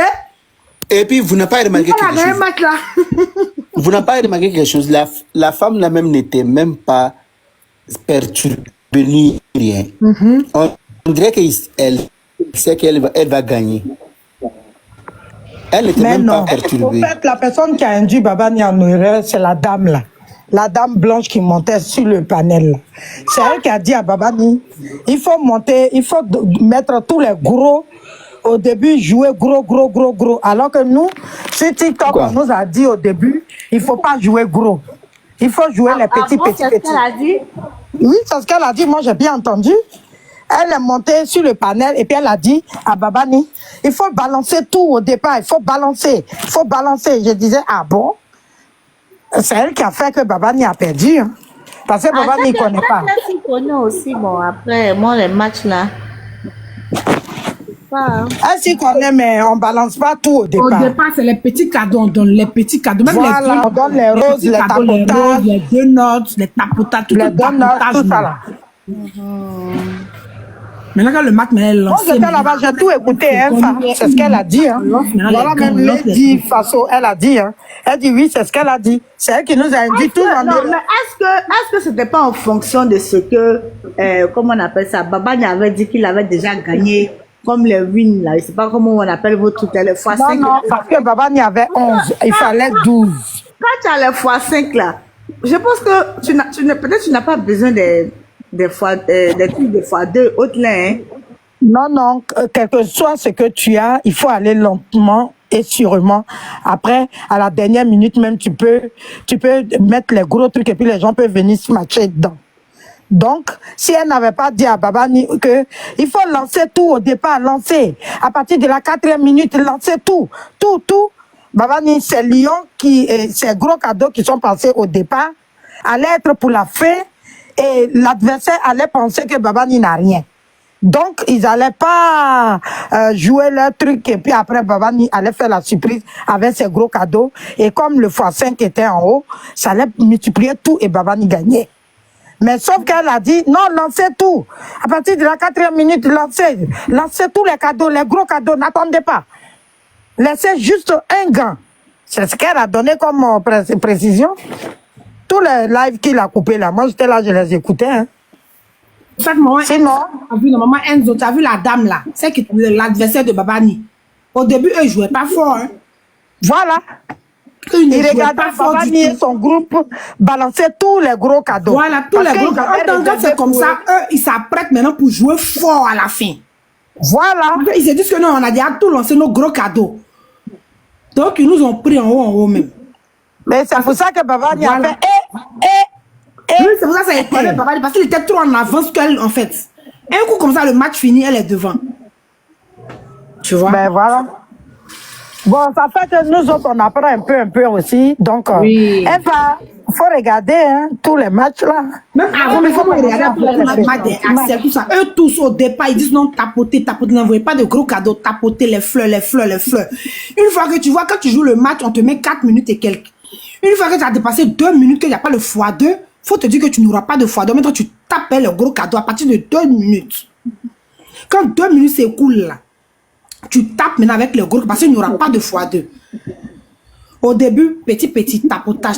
Et puis, vous n'avez pas remarqué quelque chose. Vous n'avez pas remarqué quelque chose. La femme là même n'était même pas perturbée ni rien. On dirait qu'elle sait qu'elle va gagner. Elle n'était même pas perturbée. En fait, la personne qui a induit Babani en erreur, c'est la dame là. La dame blanche qui montait sur le panel. C'est elle qui a dit à Babani, il faut monter, il faut mettre tous les gros. Au début, jouer gros. Alors que nous, sur TikTok, on nous a dit au début, il ne faut pas jouer gros. Il faut jouer les petits. C'est ce qu'elle a dit? Oui, c'est ce qu'elle a dit. Moi, j'ai bien entendu. Elle est montée sur le panel et puis elle a dit à Babani, il faut balancer tout au départ. Il faut balancer. Je disais, ah bon? C'est elle qui a fait que Babani a perdu. Hein. Parce que Babani ne connaît pas. Elle connaît aussi. Bon, après, moi, les matchs là. Elle s'y connaît, mais on ne balance pas tout au départ. Au départ, c'est les petits cadeaux. On donne les petits cadeaux. Même voilà, on donne les roses, les tapotages, les donuts, les tapotages, tout ça là. Maintenant, quand le match est lancé. Moi, j'étais là-bas, j'ai tout écouté, hein, c'est ce qu'elle a dit. Hein. Voilà, même Lady Faso, elle a dit. Hein. Elle dit oui, c'est ce qu'elle a dit. C'est elle qui nous a dit tout. Non, mais est-ce que ce n'était pas en fonction de ce que, comment on appelle ça, Babani avait dit qu'il avait déjà gagné comme les wins, là. Je ne sais pas comment on appelle votre truc, les x5. Non, parce que Babani avait 11, il fallait 12. Quand tu as les x5, là, je pense que peut-être tu n'as pas besoin des trucs de x2, autres là, hein. Non, quel que soit ce que tu as, il faut aller lentement et sûrement. Après, à la dernière minute même, tu peux mettre les gros trucs et puis les gens peuvent venir se matcher dedans. Donc, si elle n'avait pas dit à Babani que il faut lancer tout au départ, lancer. À partir de la 4e minute, lancer tout. Babani, c'est Lyon ces gros cadeaux qui sont passés au départ, allaient être pour la fin. et l'adversaire allait penser que Babani n'a rien. Donc, ils n'allaient pas jouer leur truc et puis après, Babani allait faire la surprise avec ses gros cadeaux. Et comme le x5 était en haut, ça allait multiplier tout et Babani gagnait. Mais sauf qu'elle a dit, non, lancez tout. À partir de la 4e minute, lancez tous les cadeaux, les gros cadeaux, n'attendez pas. Laissez juste un gant. C'est ce qu'elle a donné comme précision. Tous les lives qu'il a coupés là, moi j'étais là, je les écoutais. Hein. Sinon, t'as vu, normalement, Enzo, t'as vu la dame là, c'est l'adversaire de Babani. Au début, eux, ils jouaient pas fort. Hein. Voilà. Il regardait Babani et son groupe balancer tous les gros cadeaux. Voilà, tous les gros cadeaux. Quand c'est comme ça, eux, ils s'apprêtent maintenant pour jouer fort à la fin. Voilà. Ils se disent que non, on a déjà tout lancé nos gros cadeaux. Donc, ils nous ont pris en haut même. Mais c'est pour ça que Babani a fait oui, c'est pour ça que ça a étonné Babani, parce qu'il était trop en avance qu'elle, en fait. Un coup comme ça, le match fini, elle est devant. Tu vois? Ben voilà. Bon, ça fait que nous autres, on apprend un peu aussi. Donc, il faut regarder hein, tous les matchs là. Même avant, il faut regarder les matchs tout ça. Eux tous, au départ, ils disent non, tapoter, n'envoyez pas de gros cadeaux, tapoter les fleurs. Une fois que tu vois, quand tu joues le match, on te met 4 minutes et quelques. Une fois que tu as dépassé 2 minutes, qu'il n'y a pas le x2, faut te dire que tu n'auras pas de x2. Maintenant, tu tapes le gros cadeau à partir de 2 minutes. Quand 2 minutes s'écoulent là, tu tapes maintenant avec le gros parce qu'il n'y aura pas de x2. Au début, petit tapotage,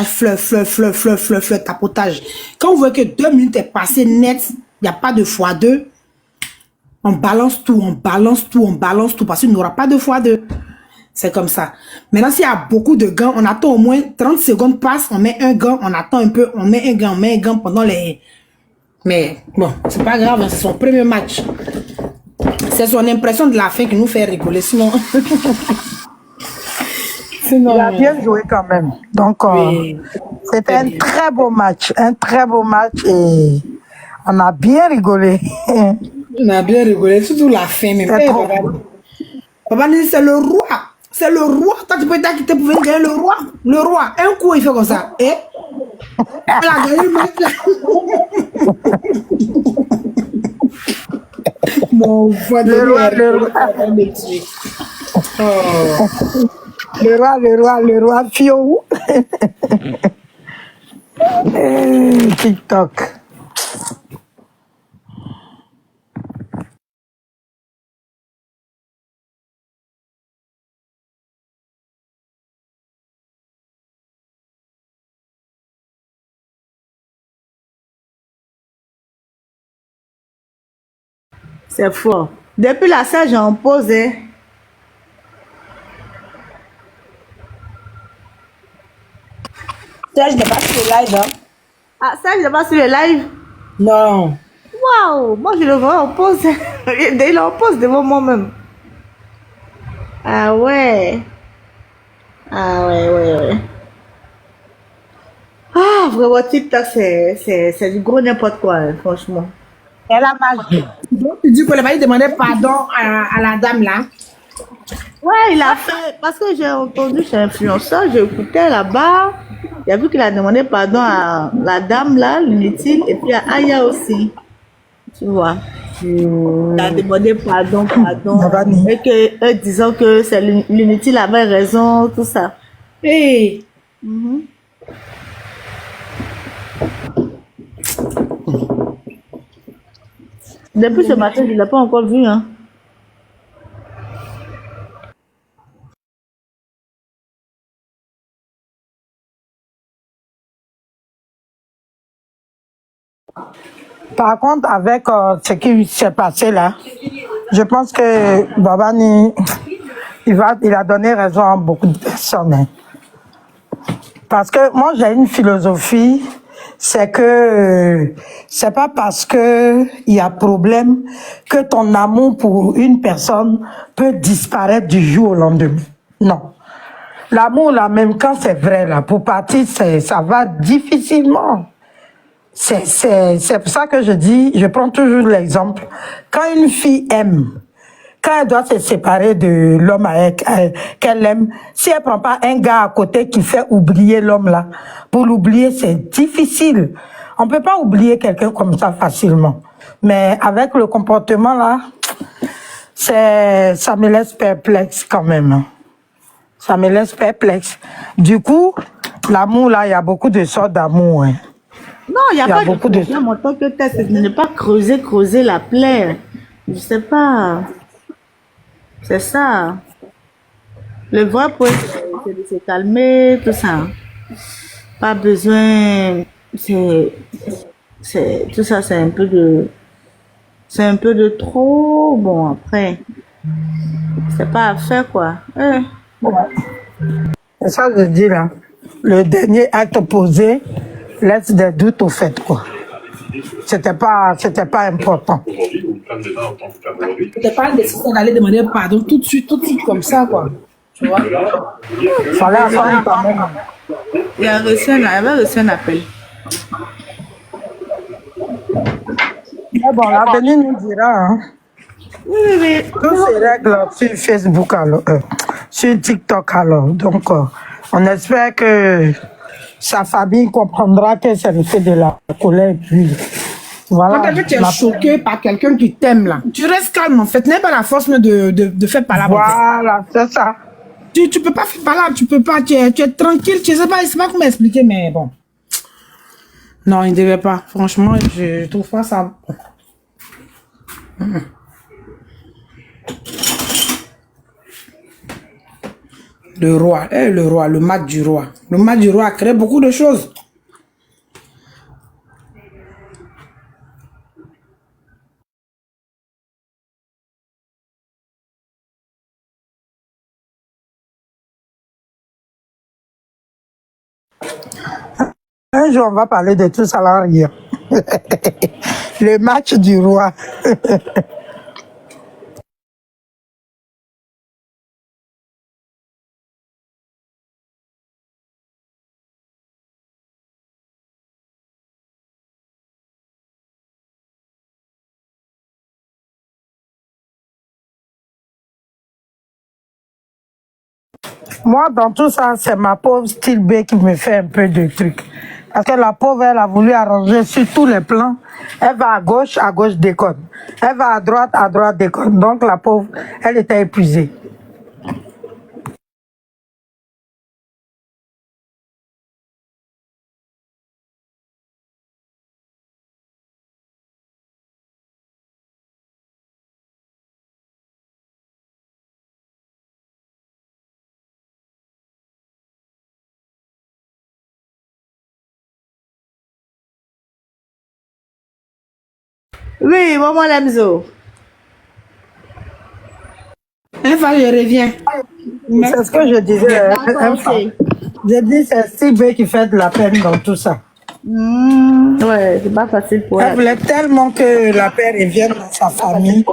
fleur, tapotage. Quand vous voyez que 2 minutes est passé net, il n'y a pas de x2, on balance tout parce qu'il n'y aura pas de x2. C'est comme ça. Maintenant, s'il y a beaucoup de gants, on attend au moins 30 secondes passent, on met un gant, on attend un peu, on met un gant pendant les... Mais bon, c'est pas grave, c'est son premier match. C'est son impression de la fin qui nous fait rigoler, sinon... Il a bien joué quand même. Donc, c'était un très beau match et on a bien rigolé. On a bien rigolé, surtout la fin même. Papa dit c'est le roi. C'est le roi. Toi, tu peux t'acquitter pour venir gagner le roi. Le roi. Un coup, il fait comme ça. Et elle a gagné le match là. Mon voix de le roi Fio. TikTok. C'est fort. Depuis la salle, j'en pose. Serge n'est pas sur le live. Hein? Ah, Serge n'est pas sur le live? Non. Waouh, moi je le vois en pause. Il est en pause devant moi-même. Ah ouais. Ouais. Ah, vraiment, TikTok, c'est du gros n'importe quoi, hein, franchement. Elle a magie. Donc, tu dis que le mari demandait pardon à la dame là. Ouais, il a fait, parce que j'ai entendu chez influenceur, j'ai écouté là-bas, il a vu qu'il a demandé pardon à la dame là, l'inutile, et puis à Aya aussi. Tu vois. Il a demandé pardon, et que eux disant que c'est l'inutile avait raison, tout ça. Hey. Depuis ce matin, je ne l'ai pas encore vu, hein. Par contre, avec ce qui s'est passé là, je pense que Babani, il a donné raison à beaucoup de personnes. Hein. Parce que moi, j'ai une philosophie, c'est que c'est pas parce que il y a problème que ton amour pour une personne peut disparaître du jour au lendemain. Non. L'amour là, même quand c'est vrai là, pour partir, ça va difficilement. C'est pour ça que je dis, je prends toujours l'exemple. Quand une fille aime, quand elle doit se séparer de l'homme qu'elle aime, si elle prend pas un gars à côté qui fait oublier l'homme là, pour l'oublier, c'est difficile. On peut pas oublier quelqu'un comme ça facilement. Mais avec le comportement là, ça me laisse perplexe quand même. Hein. Ça me laisse perplexe. Du coup, l'amour là, il y a beaucoup de sortes d'amour. Hein. Non, il n'y a pas beaucoup de problème en tant que tel, c'est de ne pas creuser la plaie. Je sais pas. C'est ça. Le vrai point, c'est de se calmer, tout ça. Pas besoin. Tout ça, c'est un peu de trop. Bon, après, c'est pas à faire, quoi. C'est ça que je dis là. Le dernier acte posé laisse des doutes au fait, quoi. C'était pas important. C'était pas une décision d'aller demander pardon tout de suite comme ça, quoi. Tu vois? Fallait attendre quand même. Il avait reçu un appel. Mais bon, l'avenir nous dira, hein. Oui. Tout se règle sur Facebook alors, sur TikTok alors. Donc, on espère que sa famille comprendra que c'est le fait de la colère. Et puis, voilà. Quand tu es choqué par quelqu'un qui t'aime là, tu restes calme en fait. N'aie pas la force de faire palabre. Voilà, c'est ça. Tu peux pas faire palabre, tu peux pas, tu es tranquille, je sais pas comment expliquer, mais bon. Non, il ne devait pas. Franchement, je trouve pas ça. Le roi, le match du roi. Le match du roi a créé beaucoup de choses. Un jour, on va parler de tout ça là. Le match du roi. Moi, dans tout ça, c'est ma pauvre Style B qui me fait un peu de trucs. Parce que la pauvre, elle a voulu arranger sur tous les plans. Elle va à gauche, déconne. Elle va à droite, déconne. Donc la pauvre, elle était épuisée. Oui, maman Lemzo. Elle va, je reviens. C'est ce que je disais. J'ai dit, c'est Style B qui fait de la peine dans tout ça. Ouais, c'est pas facile pour elle. Elle voulait tellement que la paix revienne dans sa famille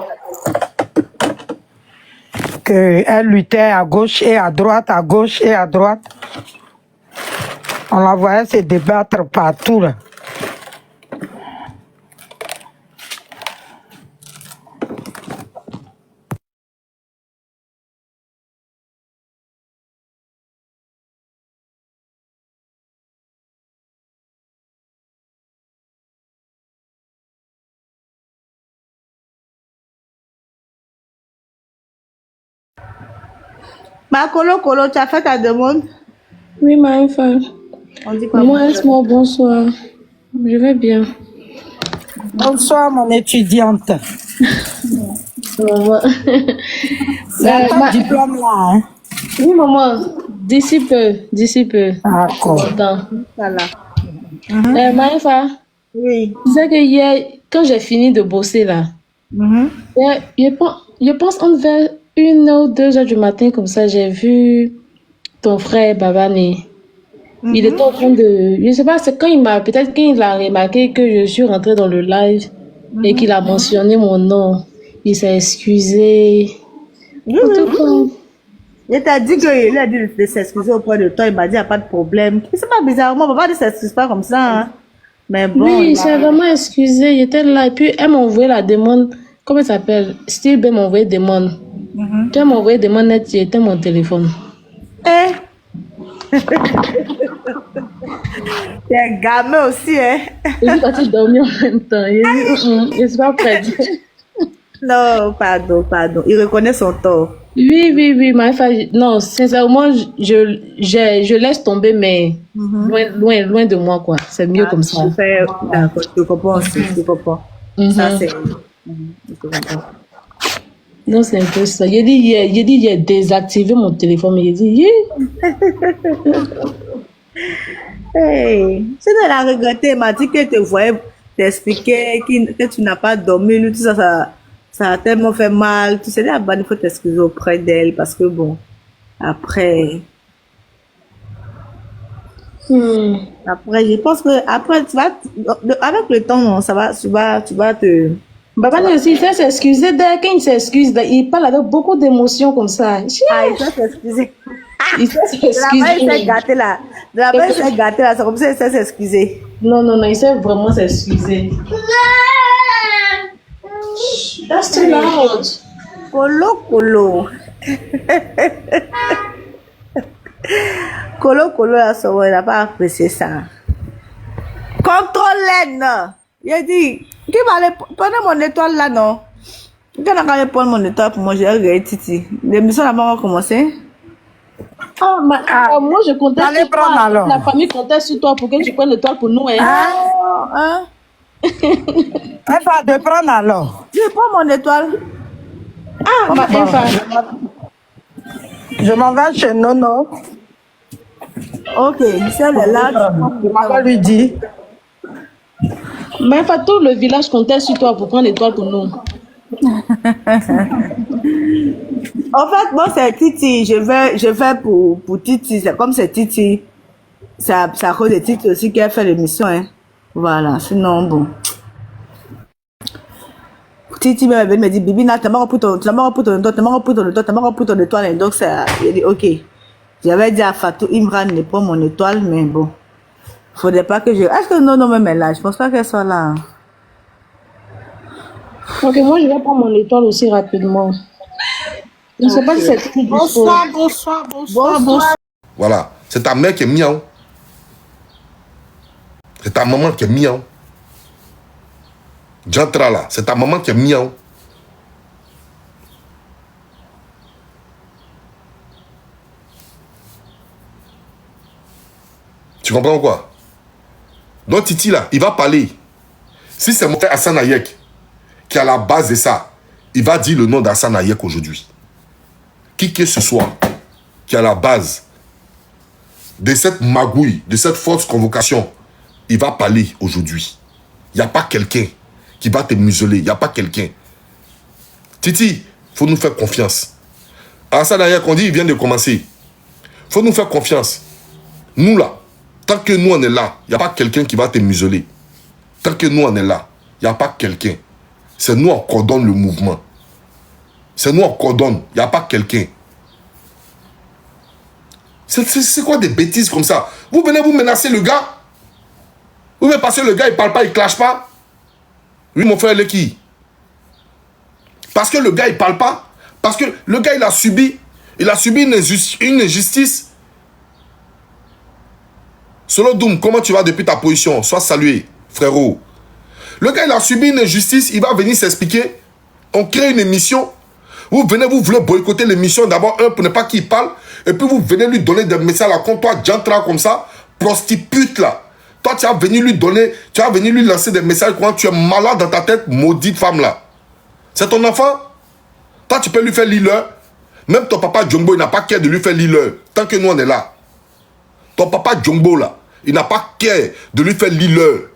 qu'elle luttait à gauche et à droite, à gauche et à droite. On la voyait se débattre partout là. Ma Colo, tu as fait ta demande? Oui, ma femme. On dit quoi? Moi, bonsoir. Je vais bien. Bonsoir, mon étudiante. Maman. C'est ton diplôme là, hein? Oui, maman. D'ici peu. D'accord. Voilà. Maëfa. Oui. Tu sais que hier, quand j'ai fini de bosser là, je pense envers 1 ou 2 heures du matin, comme ça, j'ai vu ton frère Babani. Il était en train de... Je sais pas, c'est quand il m'a... Peut-être quand il a remarqué que je suis rentrée dans le live et qu'il a mentionné mon nom. Il s'est excusé. Il t'a dit qu'il a dit de s'excuser auprès de toi. Il m'a dit, il n'y a pas de problème. C'est pas bizarrement, papa ne s'excuse pas comme ça. Hein. Mais bon... Oui, il s'est vraiment excusé. Il était là. Et puis, elle m'a envoyé la demande. Comment elle s'appelle? Style B m'a envoyé demande. Tu m'as envoyé demande net, j'étais mon téléphone. T'es un gamin aussi, hein? Et puis quand tu dormais en même temps, je suis pas prête. Non, pardon. Il reconnaît son tort. Oui, ma fille. Non, sincèrement, je laisse tomber, mais loin de moi, quoi. C'est mieux comme ça. D'accord, je comprends aussi, je comprends. Ça, c'est... Je comprends. Non, c'est un peu ça. J'ai désactivé mon téléphone, mais Hey, c'est de la regretter. Elle m'a dit qu'elle te voyait t'expliquer que tu n'as pas dormi, tout ça, ça a tellement fait mal. Tu sais, là, il faut t'excuser auprès d'elle parce que bon, après, je pense que après, tu vas, avec le temps, non, ça va, tu vas te... Baba aussi, il sait s'excuser. Dès qu'il s'excuse, il parle avec beaucoup d'émotions comme ça. Ah, il sait s'excuser. Il sait s'excuser. De la il s'est gâté là. C'est comme ça, il sait s'excuser. Non, il sait vraiment s'excuser. That's too loud. Colo. Colo, là, il n'a pas apprécié ça. Contrôle-les, il a dit, qui va aller prendre mon étoile là, non? Quand on va prendre mon étoile pour moi, j'ai regardé Titi. L'émission n'a pas commencé. Moi, je comptais sur toi. La famille comptait sur toi pour que tu prennes l'étoile pour nous. Elle va te prendre alors. Je prends mon étoile. Je m'en vais chez Nono. Ok, celle est là. On va lui dire. Mais tout le village comptait sur toi pour prendre l'étoile pour nous. En fait, moi, c'est Titi. Je vais pour Titi. C'est comme c'est Titi. C'est à cause de Titi aussi qui a fait l'émission. Hein. Voilà, sinon, bon. Titi me dit, Bibi, tu m'as repris ton étoile. Donc, il dit, ok. J'avais dit à Fatou Imran de prendre mon étoile, mais bon. Faudrait pas que je... Est-ce que non, même elle est là? Je pense pas qu'elle soit là. Ok, moi je vais prendre mon étoile aussi rapidement. Je ne sais pas si c'est... Bonsoir. Voilà, c'est ta mère qui est miaou. C'est ta maman qui est miaou. Jantra là, c'est ta maman qui est miaou. Tu comprends quoi? Donc Titi là, il va parler. Si c'est mon frère Hassan Ayek qui est à la base de ça, il va dire le nom d'Hassan Ayek aujourd'hui. Qui que ce soit qui est à la base de cette magouille, de cette fausse convocation, il va parler aujourd'hui. Il n'y a pas quelqu'un qui va te museler. Il n'y a pas quelqu'un. Titi, il faut nous faire confiance. Hassan Ayek, on dit, il vient de commencer. Il faut nous faire confiance. Nous là, tant que nous on est là, il n'y a pas quelqu'un qui va te museler. Tant que nous on est là, il n'y a pas quelqu'un. C'est nous on coordonne le mouvement. C'est nous on coordonne. Il n'y a pas quelqu'un. C'est quoi des bêtises comme ça? Vous venez vous menacer le gars? Vous venez passer le gars, il ne parle pas, il ne clash pas? Oui, mon frère, il est qui? Parce que le gars, il ne parle pas? Parce que le gars, il a subi une injustice. Selon Doom, comment tu vas depuis ta position? Sois salué, frérot. Le gars, il a subi une injustice, il va venir s'expliquer. On crée une émission. Vous venez, vous voulez boycotter l'émission. D'abord, pour ne pas qu'il parle. Et puis, vous venez lui donner des messages à compte toi, Jantra comme ça, prostitute là. Toi, tu vas venir lui donner, tu vas venir lui lancer des messages quand tu es malade dans ta tête, maudite femme là. C'est ton enfant? Toi, tu peux lui faire leader. Même ton papa Jumbo, il n'a pas care de lui faire leader. Tant que nous, on est là. Ton papa Jumbo là, il n'a pas care de lui faire leader.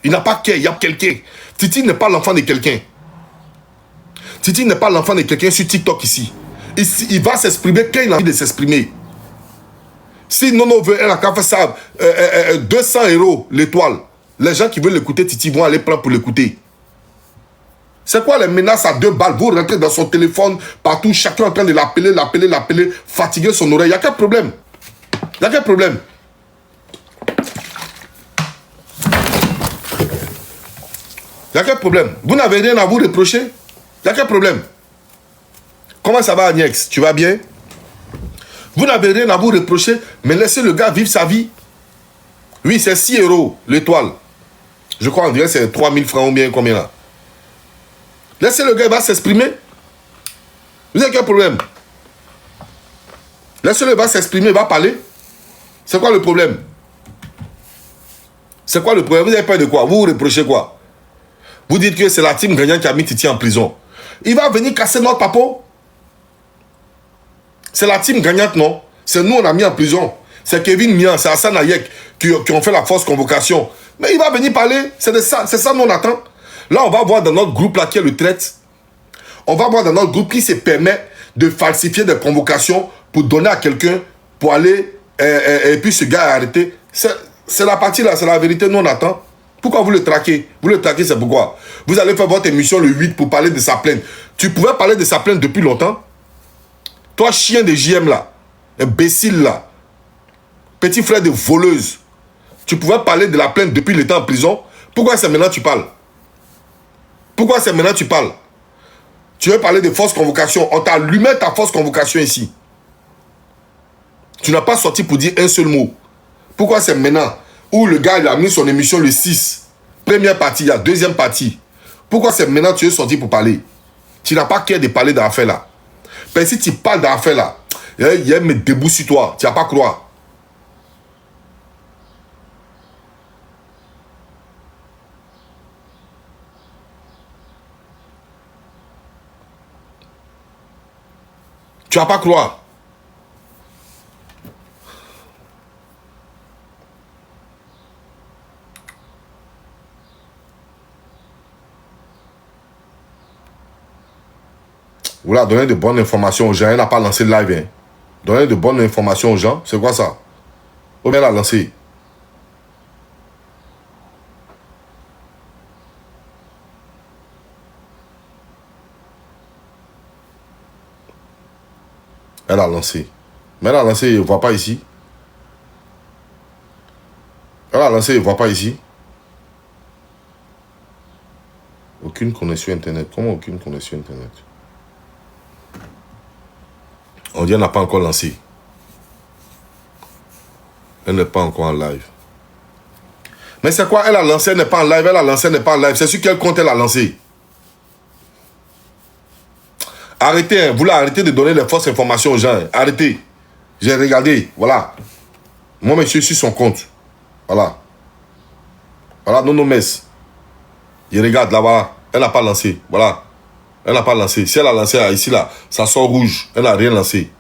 Il n'a pas care, il y a quelqu'un. Titi n'est pas l'enfant de quelqu'un. Titi n'est pas l'enfant de quelqu'un sur TikTok ici. Il va s'exprimer quand il a envie de s'exprimer. Si Nono veut, elle a qu'à faire ça, 200 € l'étoile. Les gens qui veulent l'écouter, Titi vont aller prendre pour l'écouter. C'est quoi les menaces à 2 balles? Vous rentrez dans son téléphone, partout, chacun en train de l'appeler, fatiguer son oreille. Il n'y a quel problème? Il y a quel problème? Il y a quel problème? Vous n'avez rien à vous reprocher? Il y a quel problème? Comment ça va, Agnès? Tu vas bien? Vous n'avez rien à vous reprocher, mais laissez le gars vivre sa vie. Oui, c'est 6 € l'étoile. Je crois en dirait c'est 3000 francs ou bien combien là. Laissez le gars, il va s'exprimer. Vous avez quel problème? Laissez-le, il va s'exprimer, il va parler. C'est quoi le problème? C'est quoi le problème? Vous avez peur de quoi? Vous vous reprochez quoi? Vous dites que c'est la team gagnante qui a mis Titi en prison. Il va venir casser notre papo. C'est la team gagnante, non? C'est nous, on a mis en prison. C'est Kevin Mian, c'est Hassan Hayek qui ont fait la fausse convocation. Mais il va venir parler. C'est ça nous on attend. Là, on va voir dans notre groupe là qui est le traite. On va voir dans notre groupe qui se permet de falsifier des convocations pour donner à quelqu'un pour aller et puis ce gars est arrêté. C'est la partie là, c'est la vérité, nous on attend. Pourquoi vous le traquez? Vous le traquez, c'est pourquoi? Vous allez faire votre émission le 8 pour parler de sa plainte. Tu pouvais parler de sa plainte depuis longtemps? Toi, chien de JM là, imbécile là, petit frère de voleuse, tu pouvais parler de la plainte depuis le temps en prison. Pourquoi c'est maintenant que tu parles? Pourquoi c'est maintenant que tu parles? Tu veux parler de fausse convocation. On t'a allumé ta fausse convocation ici. Tu n'as pas sorti pour dire un seul mot. Pourquoi c'est maintenant où le gars il a mis son émission le 6? Première partie, il y a deuxième partie. Pourquoi c'est maintenant que tu es sorti pour parler? Tu n'as pas qu'à de parler dans l'affaire là. Mais si tu parles dans l'affaire là, il y a mes debout sur toi. Tu n'as pas croire. Tu n'as pas croire. Voilà, donner de bonnes informations aux gens. Elle n'a pas lancé le live. Hein. Donner de bonnes informations aux gens. C'est quoi ça? Ou bien elle a lancé. Elle a lancé. Mais elle a lancé, il ne voit pas ici. Elle a lancé, il ne voit pas ici. Aucune connexion Internet. Comment aucune connexion Internet? On dit qu'elle n'a pas encore lancé. Elle n'est pas encore en live. Mais c'est quoi? Elle a lancé, elle n'est pas en live. Elle a lancé, elle n'est pas en live. C'est sur quel compte elle a lancé? Arrêtez, hein. Vous arrêtez de donner les fausses informations aux gens. Hein. Arrêtez. J'ai regardé. Voilà. Moi, monsieur, sur son compte. Voilà. Voilà, non, mess. Il regarde là, voilà. Elle n'a pas lancé. Voilà. Elle n'a pas lancé. Si elle a lancé ici, là, ça sort rouge. Elle n'a rien lancé.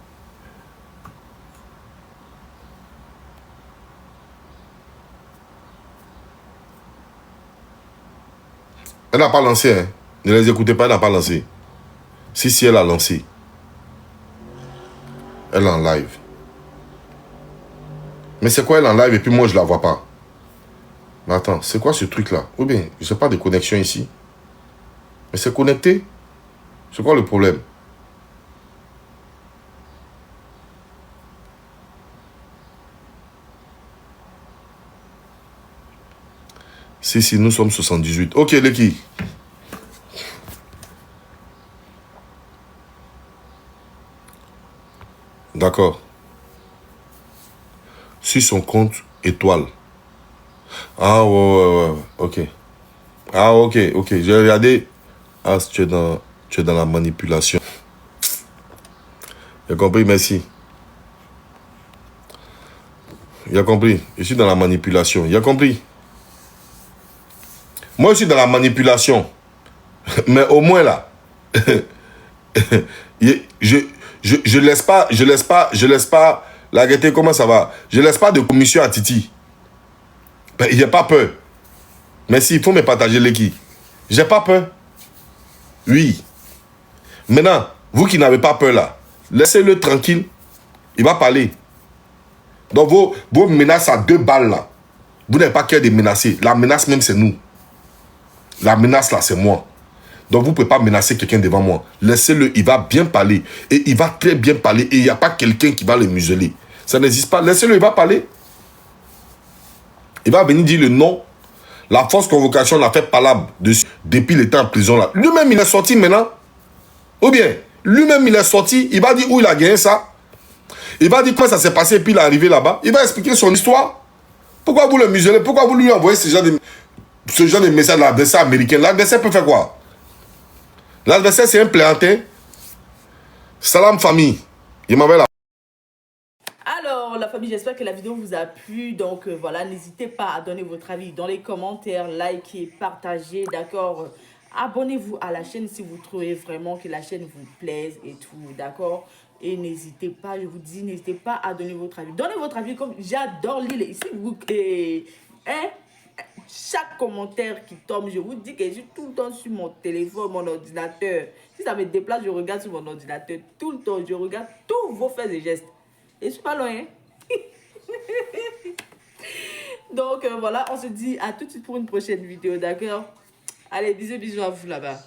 Elle n'a pas lancé. Hein. Ne les écoutez pas, elle n'a pas lancé. Si, elle a lancé. Elle est en live. Mais c'est quoi elle est en live et puis moi je la vois pas? Mais attends, c'est quoi ce truc là? Ou bien, je sais pas de connexion ici. Mais c'est connecté. C'est quoi le problème? Si, nous sommes 78. Ok, Leki. D'accord. Sur son compte étoile. Ah ouais. Ok. Ah ok. J'ai regardé. Ah, tu es dans la manipulation. J'ai compris, merci. Il a compris. Je suis dans la manipulation. Il a compris. Moi, je suis dans la manipulation. Mais au moins là. Je laisse pas, la gaieté, comment ça va? Je laisse pas de commission à Titi. Ben, il n'y a pas peur. Mais s'il faut me partager l'équipe. J'ai pas peur. Oui. Maintenant, vous qui n'avez pas peur là, laissez-le tranquille. Il va parler. Donc vos menaces à 2 balles là, vous n'avez pas qu'à de menacer. La menace même c'est nous. La menace là c'est moi. Donc vous ne pouvez pas menacer quelqu'un devant moi. Laissez-le, il va bien parler. Et il va très bien parler. Et il n'y a pas quelqu'un qui va le museler. Ça n'existe pas. Laissez-le, il va parler. Il va venir dire le nom. La fausse convocation l'a fait palabre depuis le temps en prison là. Lui-même il est sorti maintenant. Ou bien, lui-même il est sorti. Il va dire où il a gagné ça. Il va dire comment ça s'est passé et puis il est arrivé là-bas. Il va expliquer son histoire. Pourquoi vous le muselez? Pourquoi vous lui envoyez ce genre de message à l'adversaire américain? L'adversaire peut faire quoi? L'adversaire, c'est un plaisantin. Salam famille. Il m'envoie là. Alors, la famille, j'espère que la vidéo vous a plu. Donc, voilà, n'hésitez pas à donner votre avis dans les commentaires, likez, partagez, d'accord? Abonnez-vous à la chaîne si vous trouvez vraiment que la chaîne vous plaise et tout, d'accord? Et n'hésitez pas, je vous dis, n'hésitez pas à donner votre avis. Donnez votre avis comme j'adore lire. Ici, vous... chaque commentaire qui tombe, je vous dis que je suis tout le temps sur mon téléphone, mon ordinateur. Si ça me déplace, je regarde sur mon ordinateur tout le temps. Je regarde tous vos faits et gestes. Et je suis pas loin. Donc voilà, on se dit à tout de suite pour une prochaine vidéo, d'accord? Allez, bisous à vous là-bas.